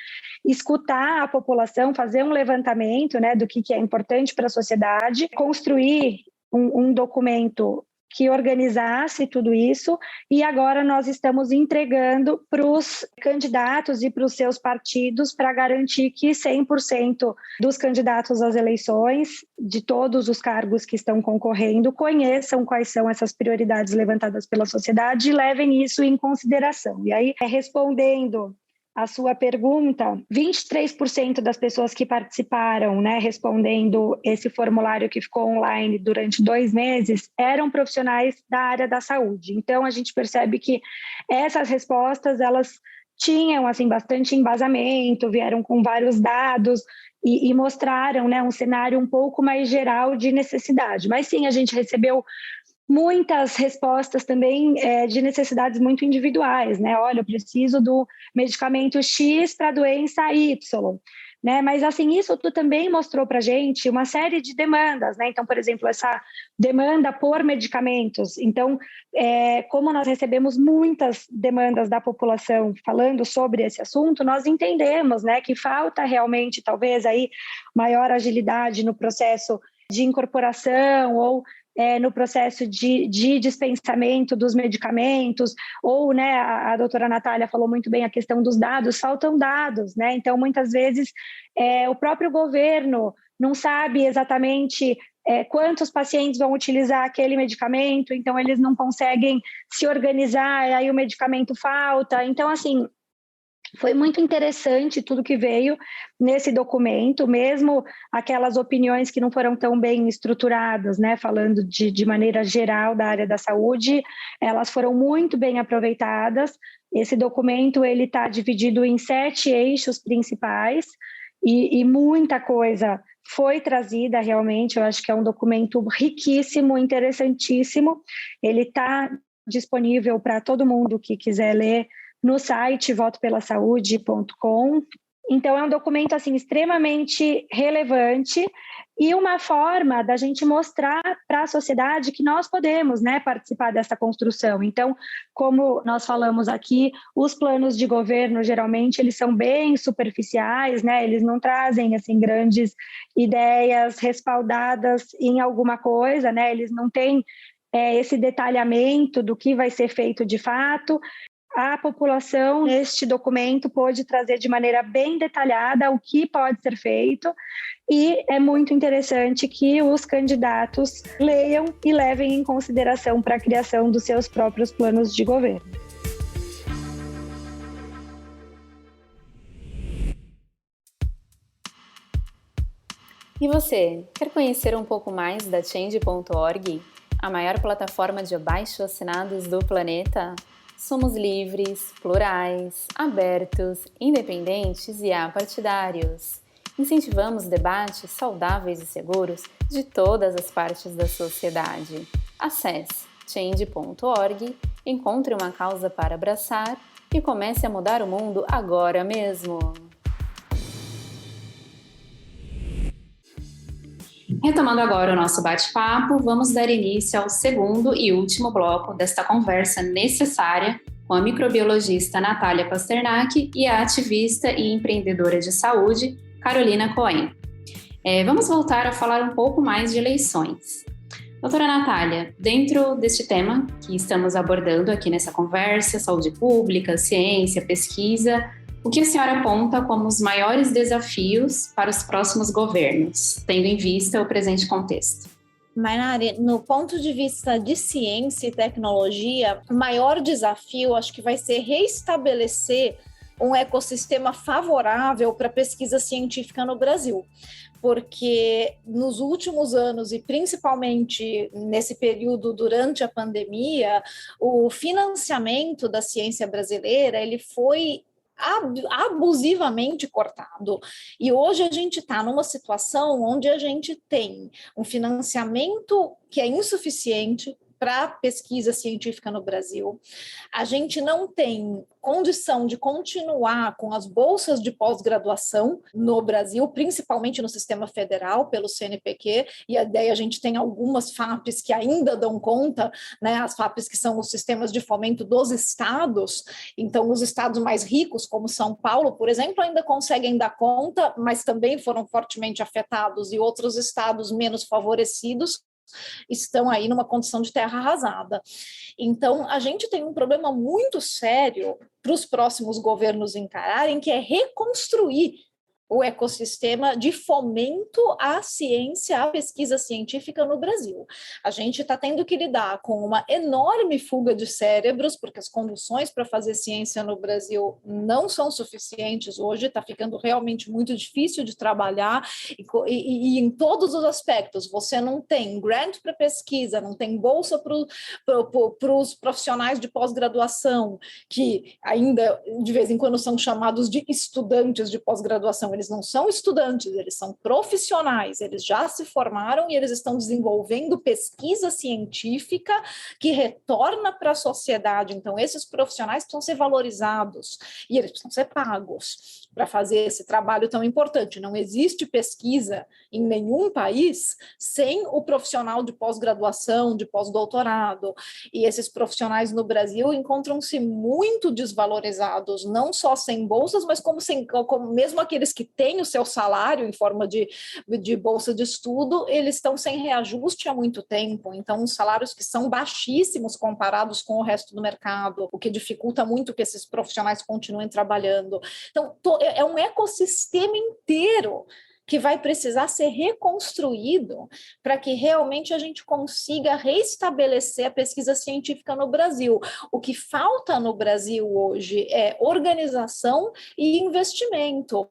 escutar a população, fazer um levantamento, né, do que é importante para a sociedade, construir um documento que organizasse tudo isso, e agora nós estamos entregando para os candidatos e para os seus partidos para garantir que 100% dos candidatos às eleições, de todos os cargos que estão concorrendo, conheçam quais são essas prioridades levantadas pela sociedade e levem isso em consideração. E aí, respondendo a sua pergunta, 23% das pessoas que participaram, né, respondendo esse formulário que ficou online durante 2 meses, eram profissionais da área da saúde. Então, a gente percebe que essas respostas, elas tinham, assim, bastante embasamento, vieram com vários dados e mostraram, né, um cenário um pouco mais geral de necessidade. Mas sim, a gente recebeu muitas respostas também de necessidades muito individuais, né? Olha, eu preciso do medicamento X para a doença Y, né? Mas, assim, isso tudo também mostrou para a gente uma série de demandas, né? Então, por exemplo, essa demanda por medicamentos. Então, como nós recebemos muitas demandas da população falando sobre esse assunto, nós entendemos, né, que falta realmente, talvez, aí, maior agilidade no processo de incorporação ou no processo de dispensamento dos medicamentos, ou, né, a doutora Natália falou muito bem a questão dos dados, faltam dados, né? Então, muitas vezes, o próprio governo não sabe exatamente quantos pacientes vão utilizar aquele medicamento, então eles não conseguem se organizar, e aí o medicamento falta. Então, assim, foi muito interessante tudo que veio nesse documento, mesmo aquelas opiniões que não foram tão bem estruturadas, né, falando de maneira geral da área da saúde, elas foram muito bem aproveitadas. Esse documento ele está dividido em 7 eixos principais e muita coisa foi trazida realmente. Eu acho que é um documento riquíssimo, interessantíssimo. Ele está disponível para todo mundo que quiser ler no site votopelasaude.com. Então, é um documento, assim, extremamente relevante e uma forma da gente mostrar para a sociedade que nós podemos, né, participar dessa construção. Então, como nós falamos aqui, os planos de governo, geralmente, eles são bem superficiais, né? Eles não trazem, assim, grandes ideias respaldadas em alguma coisa, né? Eles não têm esse detalhamento do que vai ser feito de fato. a população, neste documento, pôde trazer de maneira bem detalhada o que pode ser feito, e é muito interessante que os candidatos leiam e levem em consideração para a criação dos seus próprios planos de governo. E você, quer conhecer um pouco mais da Change.org, a maior plataforma de abaixo-assinados do planeta? Somos livres, plurais, abertos, independentes e apartidários. Incentivamos debates saudáveis e seguros de todas as partes da sociedade. Acesse change.org, encontre uma causa para abraçar e comece a mudar o mundo agora mesmo. Retomando agora o nosso bate-papo, vamos dar início ao segundo e último bloco desta conversa necessária com a microbiologista Natália Pasternak e a ativista e empreendedora de saúde, Carolina Cohen. Vamos voltar a falar um pouco mais de eleições. Doutora Natália, dentro deste tema que estamos abordando aqui nessa conversa, saúde pública, ciência, pesquisa, o que a senhora aponta como os maiores desafios para os próximos governos, tendo em vista o presente contexto? Mainari, no ponto de vista de ciência e tecnologia, o maior desafio acho que vai ser restabelecer um ecossistema favorável para a pesquisa científica no Brasil. Porque nos últimos anos, e principalmente nesse período durante a pandemia, o financiamento da ciência brasileira ele foi abusivamente cortado. E hoje a gente está numa situação onde a gente tem um financiamento que é insuficiente para pesquisa científica no Brasil. A gente não tem condição de continuar com as bolsas de pós-graduação no Brasil, principalmente no sistema federal, pelo CNPq, e a gente tem algumas FAPES que ainda dão conta, né, as FAPES que são os sistemas de fomento dos estados, então os estados mais ricos, como São Paulo, por exemplo, ainda conseguem dar conta, mas também foram fortemente afetados, e outros estados menos favorecidos estão aí numa condição de terra arrasada. Então, a gente tem um problema muito sério para os próximos governos encararem, que é reconstruir o ecossistema de fomento à ciência, à pesquisa científica no Brasil. A gente está tendo que lidar com uma enorme fuga de cérebros, porque as condições para fazer ciência no Brasil não são suficientes hoje, está ficando realmente muito difícil de trabalhar, e em todos os aspectos, você não tem grant para pesquisa, não tem bolsa para os profissionais de pós-graduação, que ainda de vez em quando são chamados de estudantes de pós-graduação. Eles não são estudantes, eles são profissionais, eles já se formaram e eles estão desenvolvendo pesquisa científica que retorna para a sociedade. Então, esses profissionais precisam ser valorizados e eles precisam ser pagos para fazer esse trabalho tão importante. Não existe pesquisa em nenhum país sem o profissional de pós-graduação, de pós-doutorado. E esses profissionais no Brasil encontram-se muito desvalorizados, não só sem bolsas, mas como mesmo aqueles que têm o seu salário em forma de bolsa de estudo, eles estão sem reajuste há muito tempo. Então, os salários que são baixíssimos comparados com o resto do mercado, o que dificulta muito que esses profissionais continuem trabalhando. Então, é um ecossistema inteiro que vai precisar ser reconstruído para que realmente a gente consiga restabelecer a pesquisa científica no Brasil. O que falta no Brasil hoje é organização e investimento.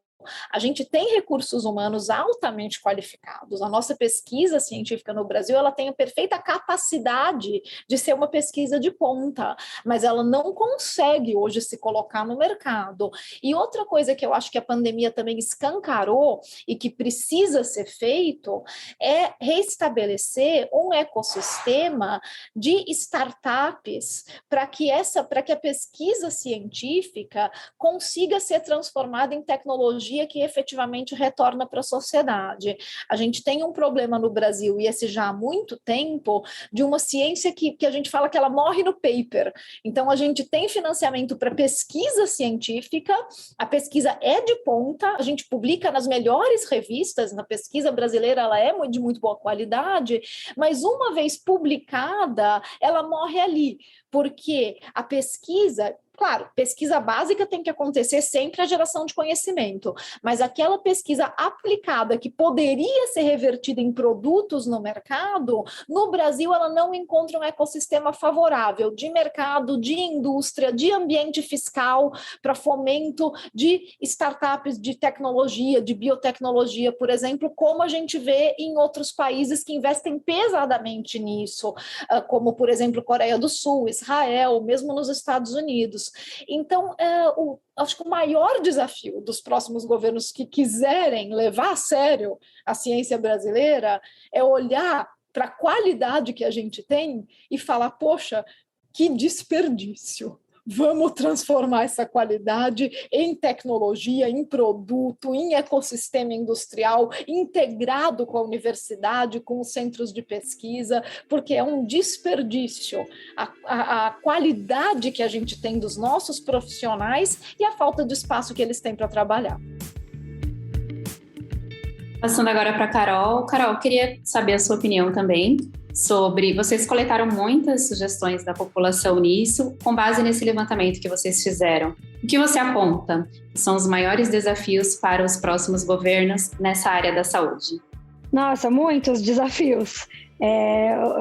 A gente tem recursos humanos altamente qualificados. A nossa pesquisa científica no Brasil, ela tem a perfeita capacidade de ser uma pesquisa de ponta, mas ela não consegue hoje se colocar no mercado. E outra coisa que eu acho que a pandemia também escancarou e que precisa ser feito é restabelecer um ecossistema de startups para que a pesquisa científica consiga ser transformada em tecnologia que efetivamente retorna para a sociedade. A gente tem um problema no Brasil, e esse já há muito tempo, de uma ciência que a gente fala que ela morre no paper. Então, a gente tem financiamento para pesquisa científica, a pesquisa é de ponta, a gente publica nas melhores revistas, na pesquisa brasileira ela é de muito boa qualidade, mas uma vez publicada, ela morre ali, porque a pesquisa... Claro, pesquisa básica tem que acontecer sempre a geração de conhecimento, mas aquela pesquisa aplicada que poderia ser revertida em produtos no mercado, no Brasil ela não encontra um ecossistema favorável de mercado, de indústria, de ambiente fiscal para fomento de startups de tecnologia, de biotecnologia, por exemplo, como a gente vê em outros países que investem pesadamente nisso, como, por exemplo, Coreia do Sul, Israel, mesmo nos Estados Unidos. Então, acho que o maior desafio dos próximos governos que quiserem levar a sério a ciência brasileira é olhar para a qualidade que a gente tem e falar, poxa, que desperdício. Vamos transformar essa qualidade em tecnologia, em produto, em ecossistema industrial, integrado com a universidade, com os centros de pesquisa, porque é um desperdício a qualidade que a gente tem dos nossos profissionais e a falta de espaço que eles têm para trabalhar. Passando agora para a Carol. Carol, queria saber a sua opinião também sobre... Vocês coletaram muitas sugestões da população nisso, com base nesse levantamento que vocês fizeram. O que você aponta que são os maiores desafios para os próximos governos nessa área da saúde? Nossa, muitos desafios.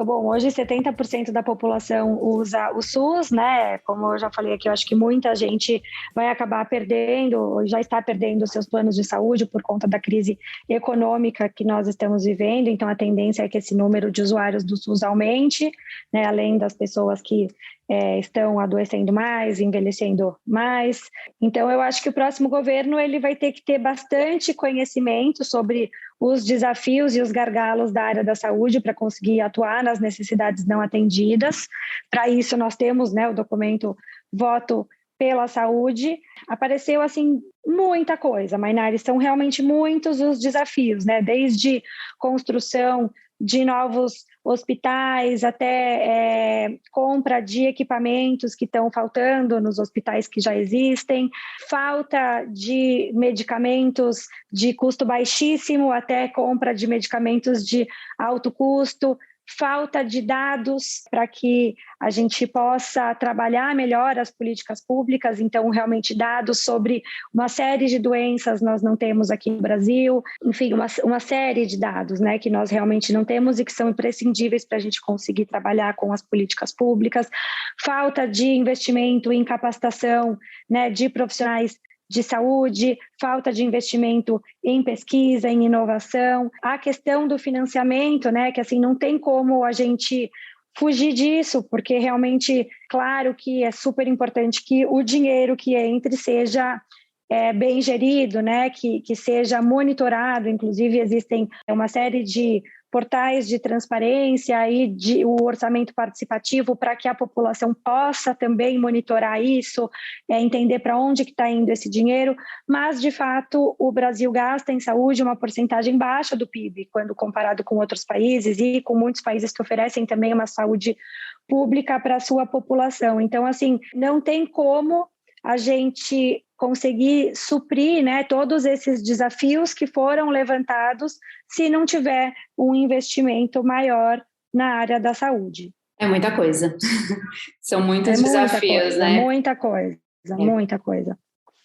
Bom, hoje 70% da população usa o SUS, né? Como eu já falei aqui, eu acho que muita gente vai acabar perdendo, ou já está perdendo seus planos de saúde por conta da crise econômica que nós estamos vivendo. Então, a tendência é que esse número de usuários do SUS aumente, né? Além das pessoas que estão adoecendo mais, envelhecendo mais. Então, eu acho que o próximo governo ele vai ter que ter bastante conhecimento sobre os desafios e os gargalos da área da saúde para conseguir atuar nas necessidades não atendidas. Para isso, nós temos, né, o documento Voto pela Saúde. Apareceu, assim, muita coisa, Mainari, são realmente muitos os desafios, né? Desde construção de novos hospitais, até compra de equipamentos que estão faltando nos hospitais que já existem, falta de medicamentos de custo baixíssimo, até compra de medicamentos de alto custo, falta de dados para que a gente possa trabalhar melhor as políticas públicas. Então, realmente, dados sobre uma série de doenças nós não temos aqui no Brasil, enfim, uma série de dados, né, que nós realmente não temos e que são imprescindíveis para a gente conseguir trabalhar com as políticas públicas, falta de investimento em capacitação, né, de profissionais de saúde, falta de investimento em pesquisa, em inovação, a questão do financiamento, né, que assim não tem como a gente fugir disso, porque realmente, claro que é super importante que o dinheiro que entre seja bem gerido, né, que seja monitorado. Inclusive existem uma série de portais de transparência e o orçamento participativo para que a população possa também monitorar isso, entender para onde que está indo esse dinheiro, mas de fato o Brasil gasta em saúde uma porcentagem baixa do PIB, quando comparado com outros países e com muitos países que oferecem também uma saúde pública para a sua população. Então, assim, não tem como a gente conseguir suprir, né, todos esses desafios que foram levantados se não tiver um investimento maior na área da saúde. É muita coisa. São muitos desafios, né? Muita coisa.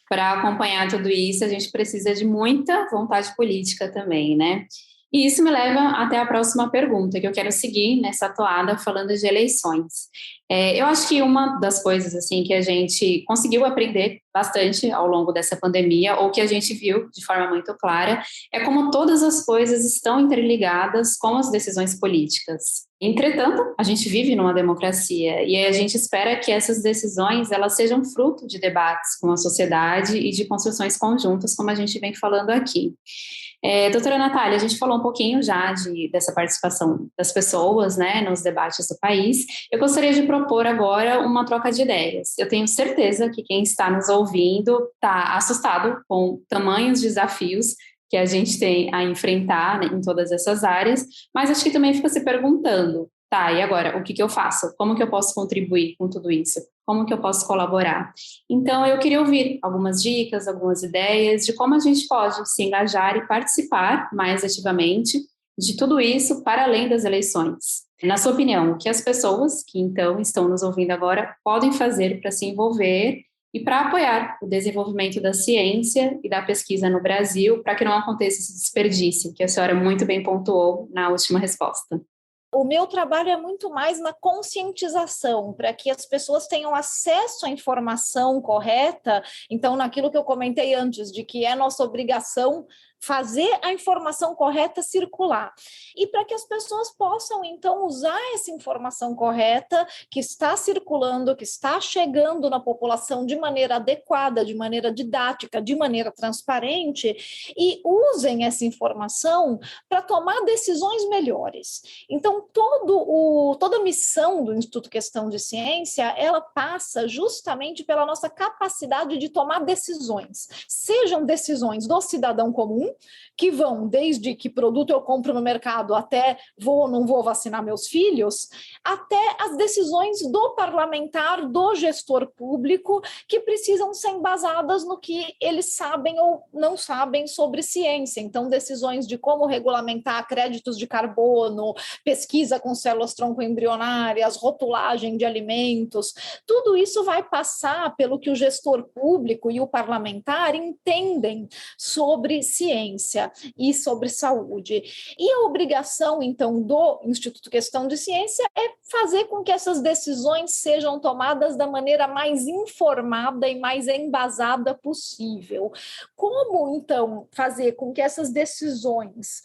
Para acompanhar tudo isso, a gente precisa de muita vontade política também, né? E isso me leva até a próxima pergunta, que eu quero seguir nessa toada falando de eleições. Eu acho que uma das coisas assim que a gente conseguiu aprender bastante ao longo dessa pandemia, ou que a gente viu de forma muito clara, é como todas as coisas estão interligadas com as decisões políticas. Entretanto, a gente vive numa democracia e a gente espera que essas decisões elas sejam fruto de debates com a sociedade e de construções conjuntas, como a gente vem falando aqui. Doutora Natália, a gente falou um pouquinho já dessa participação das pessoas, né, nos debates do país. Eu gostaria de propor agora uma troca de ideias. Eu tenho certeza que quem está nos ouvindo está assustado com tamanhos desafios que a gente tem a enfrentar, né, em todas essas áreas, mas acho que também fica se perguntando, tá, e agora, o que eu faço? Como que eu posso contribuir com tudo isso? Como que eu posso colaborar? Então, eu queria ouvir algumas dicas, algumas ideias de como a gente pode se engajar e participar mais ativamente de tudo isso para além das eleições. Na sua opinião, o que as pessoas que então estão nos ouvindo agora podem fazer para se envolver e para apoiar o desenvolvimento da ciência e da pesquisa no Brasil, para que não aconteça esse desperdício, que a senhora muito bem pontuou na última resposta? O meu trabalho é muito mais na conscientização, para que as pessoas tenham acesso à informação correta. Então, naquilo que eu comentei antes, de que é nossa obrigação fazer a informação correta circular. E para que as pessoas possam, então, usar essa informação correta que está circulando, que está chegando na população de maneira adequada, de maneira didática, de maneira transparente, e usem essa informação para tomar decisões melhores. Então, toda a missão do Instituto Questão de Ciência, ela passa justamente pela nossa capacidade de tomar decisões, sejam decisões do cidadão comum, que vão desde que produto eu compro no mercado até vou ou não vou vacinar meus filhos, até as decisões do parlamentar, do gestor público, que precisam ser embasadas no que eles sabem ou não sabem sobre ciência. Então, decisões de como regulamentar créditos de carbono, pesquisa com células tronco-embrionárias, rotulagem de alimentos, tudo isso vai passar pelo que o gestor público e o parlamentar entendem sobre ciência e sobre saúde. E a obrigação, então, do Instituto Questão de Ciência é fazer com que essas decisões sejam tomadas da maneira mais informada e mais embasada possível. Como, então, fazer com que essas decisões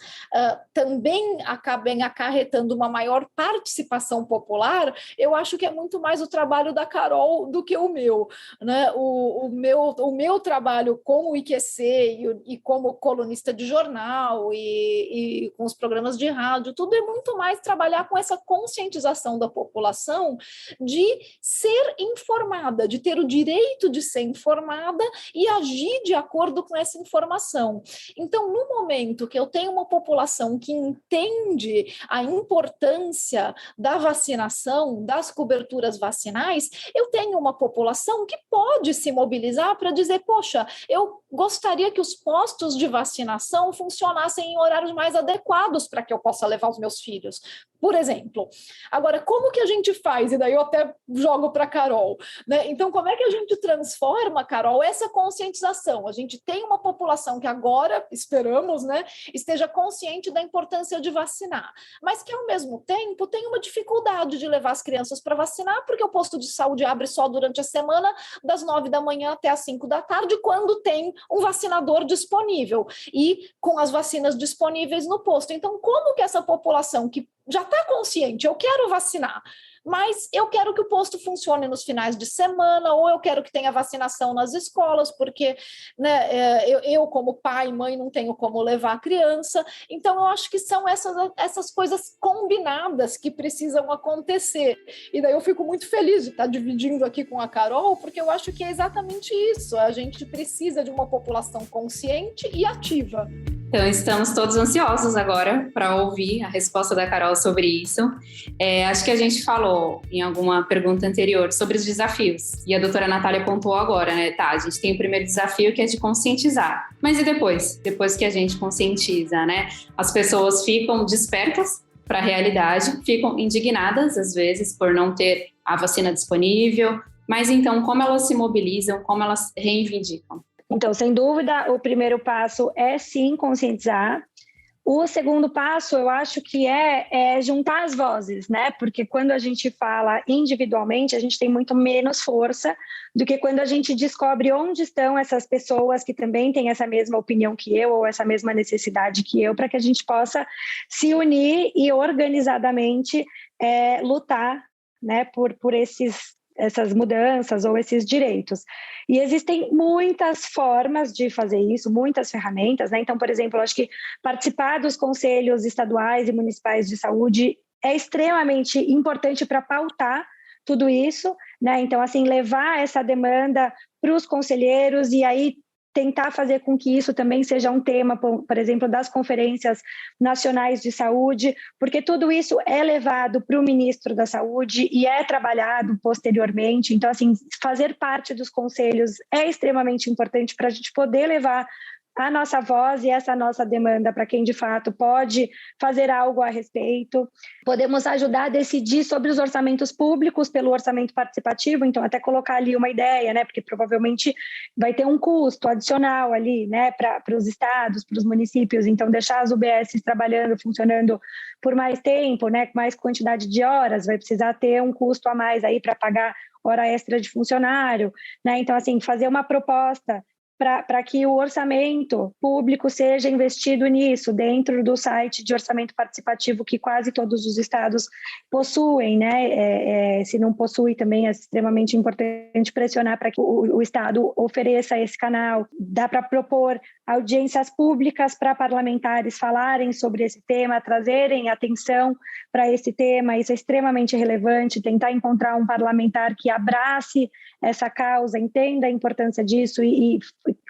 também acabem acarretando uma maior participação popular? Eu acho que é muito mais o trabalho da Carol do que o meu, né? O meu trabalho como IQC e como colunista de jornal e com os programas de rádio, tudo é muito mais trabalhar com essa conscientização da população de ser informada, de ter o direito de ser informada e agir de acordo com essa informação. Então, no momento que eu tenho uma população que entende a importância da vacinação, das coberturas vacinais, eu tenho uma população que pode se mobilizar para dizer, poxa, eu gostaria que os postos de vacinação funcionassem em horários mais adequados para que eu possa levar os meus filhos, por exemplo. Agora, como que a gente faz? E daí eu até jogo para a Carol, né? Então, como é que a gente transforma, Carol, essa conscientização? A gente tem uma população que agora, esperamos, né, esteja consciente da importância de vacinar, mas que, ao mesmo tempo, tem uma dificuldade de levar as crianças para vacinar, porque o posto de saúde abre só durante a semana, das 9 da manhã até as 5 da tarde, quando tem um vacinador disponível e com as vacinas disponíveis no posto. Então, como que essa população que já está consciente, eu quero vacinar, mas eu quero que o posto funcione nos finais de semana, ou eu quero que tenha vacinação nas escolas, porque, né, eu como pai e mãe não tenho como levar a criança. Então eu acho que são essas coisas combinadas que precisam acontecer, e daí eu fico muito feliz de estar dividindo aqui com a Carol, porque eu acho que é exatamente isso, a gente precisa de uma população consciente e ativa. Então, estamos todos ansiosos agora para ouvir a resposta da Carol sobre isso. Acho que a gente falou em alguma pergunta anterior sobre os desafios, e a doutora Natália pontuou agora, né? Tá, a gente tem o primeiro desafio, que é de conscientizar. Mas e depois? Depois que a gente conscientiza, né? As pessoas ficam despertas para a realidade, ficam indignadas, às vezes, por não ter a vacina disponível, mas então, como elas se mobilizam, como elas reivindicam? Então, sem dúvida, o primeiro passo é sim conscientizar. O segundo passo, eu acho que é juntar as vozes, né? Porque quando a gente fala individualmente, a gente tem muito menos força do que quando a gente descobre onde estão essas pessoas que também têm essa mesma opinião que eu ou essa mesma necessidade que eu, para que a gente possa se unir e organizadamente lutar, né, por essas mudanças ou esses direitos. E existem muitas formas de fazer isso, muitas ferramentas, né? Então, por exemplo, eu acho que participar dos conselhos estaduais e municipais de saúde é extremamente importante para pautar tudo isso, né? Então, assim, levar essa demanda para os conselheiros e aí tentar fazer com que isso também seja um tema, por exemplo, das conferências nacionais de saúde, porque tudo isso é levado para o ministro da Saúde e é trabalhado posteriormente. Então, assim, fazer parte dos conselhos é extremamente importante para a gente poder levar a nossa voz e essa nossa demanda para quem de fato pode fazer algo a respeito. Podemos ajudar a decidir sobre os orçamentos públicos pelo orçamento participativo, então até colocar ali uma ideia, né, porque provavelmente vai ter um custo adicional ali, né, para os estados, para os municípios, então deixar as UBSs trabalhando, funcionando por mais tempo, né, com mais quantidade de horas, vai precisar ter um custo a mais aí para pagar hora extra de funcionário, né, então assim, fazer uma proposta para que o orçamento público seja investido nisso, dentro do site de orçamento participativo que quase todos os estados possuem, né? Se não possui também, é extremamente importante pressionar para que o estado ofereça esse canal. Dá para propor audiências públicas para parlamentares falarem sobre esse tema, trazerem atenção para esse tema, isso é extremamente relevante, tentar encontrar um parlamentar que abrace essa causa, entenda a importância disso e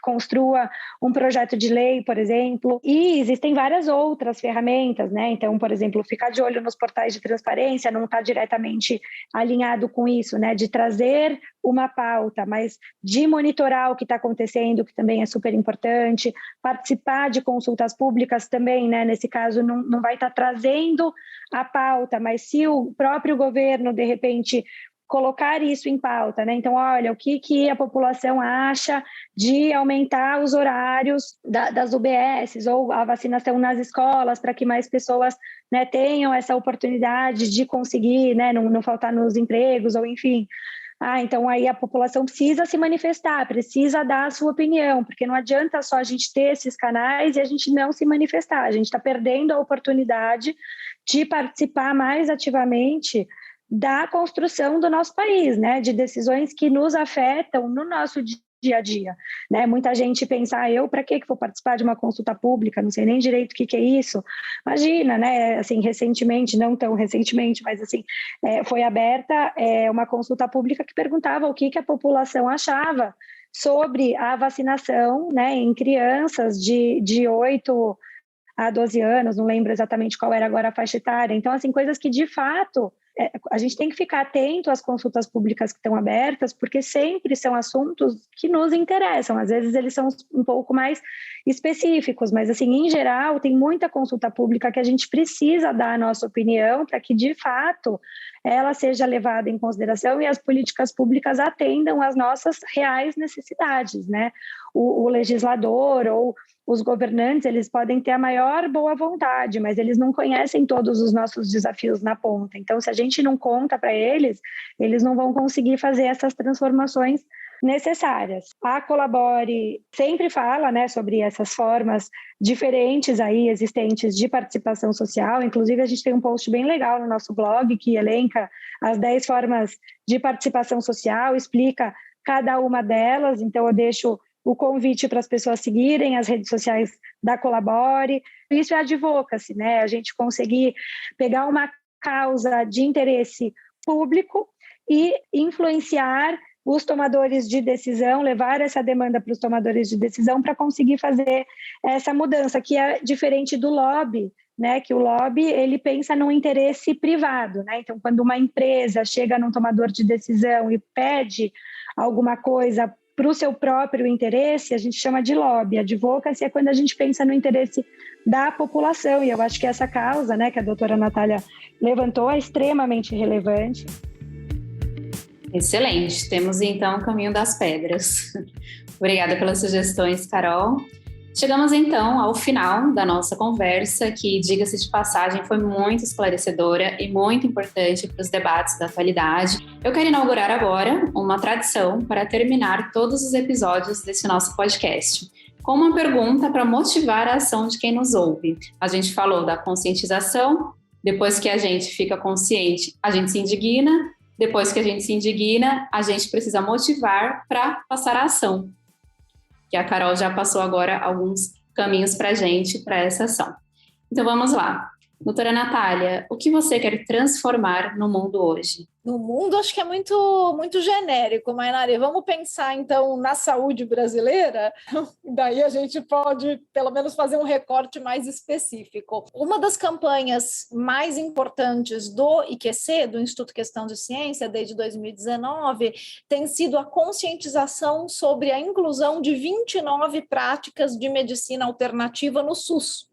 construa um projeto de lei, por exemplo. E existem várias outras ferramentas, né? Então, por exemplo, ficar de olho nos portais de transparência não está diretamente alinhado com isso, né? De trazer uma pauta, mas de monitorar o que está acontecendo, que também é super importante, participar de consultas públicas também, né? Nesse caso, não vai estar trazendo a pauta, mas se o próprio governo, de repente, colocar isso em pauta, né? Então, olha, o que a população acha de aumentar os horários das UBSs ou a vacinação nas escolas para que mais pessoas, né, tenham essa oportunidade de conseguir, né, não faltar nos empregos ou enfim. Então aí a população precisa se manifestar, precisa dar a sua opinião, porque não adianta só a gente ter esses canais e a gente não se manifestar, a gente está perdendo a oportunidade de participar mais ativamente da construção do nosso país, né? De decisões que nos afetam no nosso dia a dia, né? Muita gente pensa, eu para que vou participar de uma consulta pública? Não sei nem direito o que é isso. Imagina, né? Assim, recentemente, não tão recentemente, mas assim, foi aberta uma consulta pública que perguntava o que a população achava sobre a vacinação, né? Em crianças de 8 a 12 anos, não lembro exatamente qual era agora a faixa etária. Então, assim, coisas que de fato a gente tem que ficar atento às consultas públicas que estão abertas, porque sempre são assuntos que nos interessam. Às vezes eles são um pouco mais específicos, mas assim, em geral, tem muita consulta pública que a gente precisa dar a nossa opinião para que, de fato, ela seja levada em consideração e as políticas públicas atendam às nossas reais necessidades, né? O legislador ou os governantes, eles podem ter a maior boa vontade, mas eles não conhecem todos os nossos desafios na ponta. Então, se a gente não conta para eles, eles não vão conseguir fazer essas transformações necessárias. A Colabore sempre fala, né, sobre essas formas diferentes aí existentes de participação social. Inclusive, a gente tem um post bem legal no nosso blog que elenca as 10 formas de participação social, explica cada uma delas. Então, eu deixo o convite para as pessoas seguirem as redes sociais da Colabore. Isso é advocacy, né? A gente conseguir pegar uma causa de interesse público e influenciar os tomadores de decisão, levar essa demanda para os tomadores de decisão para conseguir fazer essa mudança, que é diferente do lobby, né? Que o lobby, ele pensa no interesse privado, né? Então, quando uma empresa chega num tomador de decisão e pede alguma coisa para o seu próprio interesse, a gente chama de lobby. Advocacy é quando a gente pensa no interesse da população, e eu acho que essa causa, né, que a doutora Natália levantou, é extremamente relevante. Excelente, temos então o caminho das pedras. Obrigada pelas sugestões, Carol. Chegamos então ao final da nossa conversa, que, diga-se de passagem, foi muito esclarecedora e muito importante para os debates da atualidade. Eu quero inaugurar agora uma tradição para terminar todos os episódios desse nosso podcast, com uma pergunta para motivar a ação de quem nos ouve. A gente falou da conscientização, depois que a gente fica consciente, a gente se indigna, depois que a gente se indigna, a gente precisa motivar para passar a ação. Que a Carol já passou agora alguns caminhos para a gente, para essa ação. Então, vamos lá. Doutora Natália, o que você quer transformar no mundo hoje? No mundo, acho que é muito genérico, Mainari. Vamos pensar, então, na saúde brasileira? Daí a gente pode, pelo menos, fazer um recorte mais específico. Uma das campanhas mais importantes do IQC, do Instituto Questão de Ciência, desde 2019, tem sido a conscientização sobre a inclusão de 29 práticas de medicina alternativa no SUS.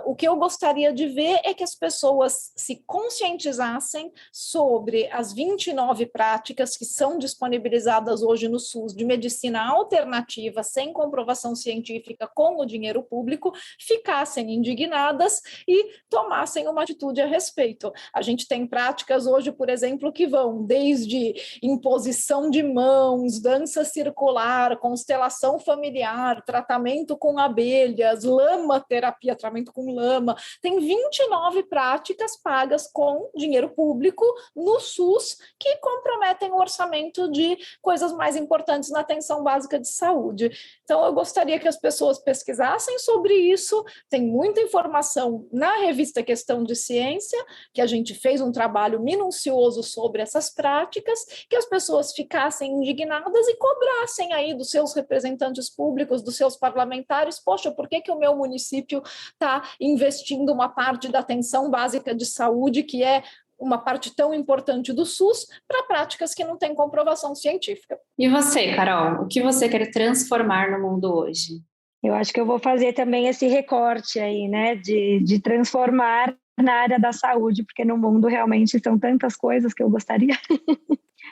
O que eu gostaria de ver é que as pessoas se conscientizassem sobre as 29 práticas que são disponibilizadas hoje no SUS de medicina alternativa, sem comprovação científica, com o dinheiro público, ficassem indignadas e tomassem uma atitude a respeito. A gente tem práticas hoje, por exemplo, que vão desde imposição de mãos, dança circular, constelação familiar, tratamento com abelhas, lama terapia, tratamento com lama, tem 29 práticas pagas com dinheiro público no SUS que comprometem o orçamento de coisas mais importantes na atenção básica de saúde. Então, eu gostaria que as pessoas pesquisassem sobre isso, tem muita informação na revista Questão de Ciência, que a gente fez um trabalho minucioso sobre essas práticas, que as pessoas ficassem indignadas e cobrassem aí dos seus representantes públicos, dos seus parlamentares, poxa, por que o meu município está investindo uma parte da atenção básica de saúde, que é uma parte tão importante do SUS, para práticas que não têm comprovação científica. E você, Carol, o que você quer transformar no mundo hoje? Eu acho que eu vou fazer também esse recorte aí, né, de transformar na área da saúde, porque no mundo realmente são tantas coisas que eu gostaria.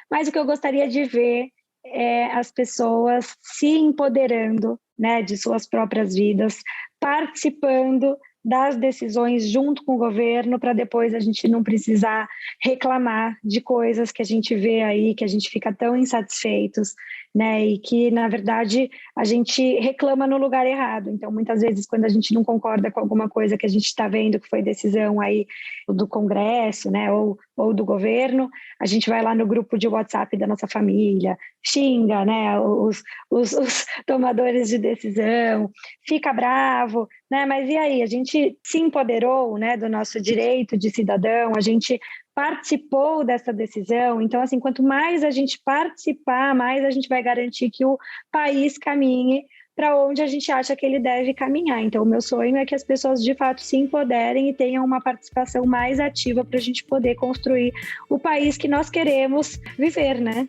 Mas o que eu gostaria de ver é as pessoas se empoderando, né, de suas próprias vidas, participando das decisões junto com o governo, para depois a gente não precisar reclamar de coisas que a gente vê aí, que a gente fica tão insatisfeitos, né? E que, na verdade, a gente reclama no lugar errado. Então, muitas vezes, quando a gente não concorda com alguma coisa que a gente está vendo que foi decisão aí do Congresso, né? Ou do governo, a gente vai lá no grupo de WhatsApp da nossa família, xinga, né? Os tomadores de decisão, fica bravo, né? Mas e aí? A gente se empoderou, né, do nosso direito de cidadão, a gente participou dessa decisão. Então, assim, quanto mais a gente participar, mais a gente vai garantir que o país caminhe para onde a gente acha que ele deve caminhar. Então, o meu sonho é que as pessoas, de fato, se empoderem e tenham uma participação mais ativa para a gente poder construir o país que nós queremos viver, né?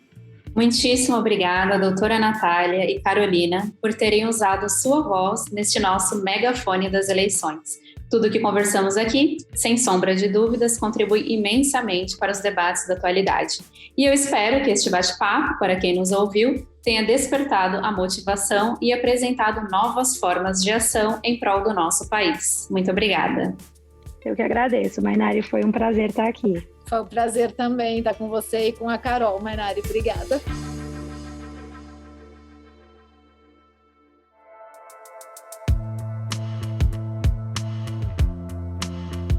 Muitíssimo obrigada, doutora Natália e Carolina, por terem usado sua voz neste nosso megafone das eleições. Tudo que conversamos aqui, sem sombra de dúvidas, contribui imensamente para os debates da atualidade. E eu espero que este bate-papo, para quem nos ouviu, tenha despertado a motivação e apresentado novas formas de ação em prol do nosso país. Muito obrigada. Eu que agradeço, Mainari, foi um prazer estar aqui. Foi um prazer também estar com você e com a Carol, Mainari. Obrigada.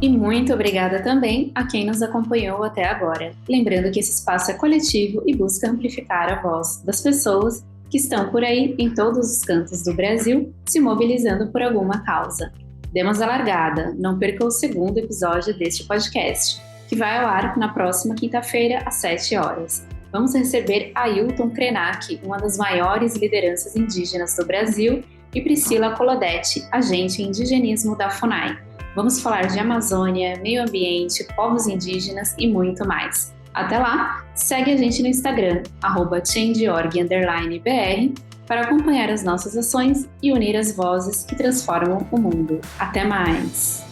E muito obrigada também a quem nos acompanhou até agora. Lembrando que esse espaço é coletivo e busca amplificar a voz das pessoas que estão por aí em todos os cantos do Brasil, se mobilizando por alguma causa. Demos a largada, não perca o segundo episódio deste podcast, que vai ao ar na próxima quinta-feira, às 7 horas. Vamos receber Ailton Krenak, uma das maiores lideranças indígenas do Brasil, e Priscila Colodete, agente em indigenismo da FUNAI. Vamos falar de Amazônia, meio ambiente, povos indígenas e muito mais. Até lá, segue a gente no Instagram, @change.org_br, para acompanhar as nossas ações e unir as vozes que transformam o mundo. Até mais!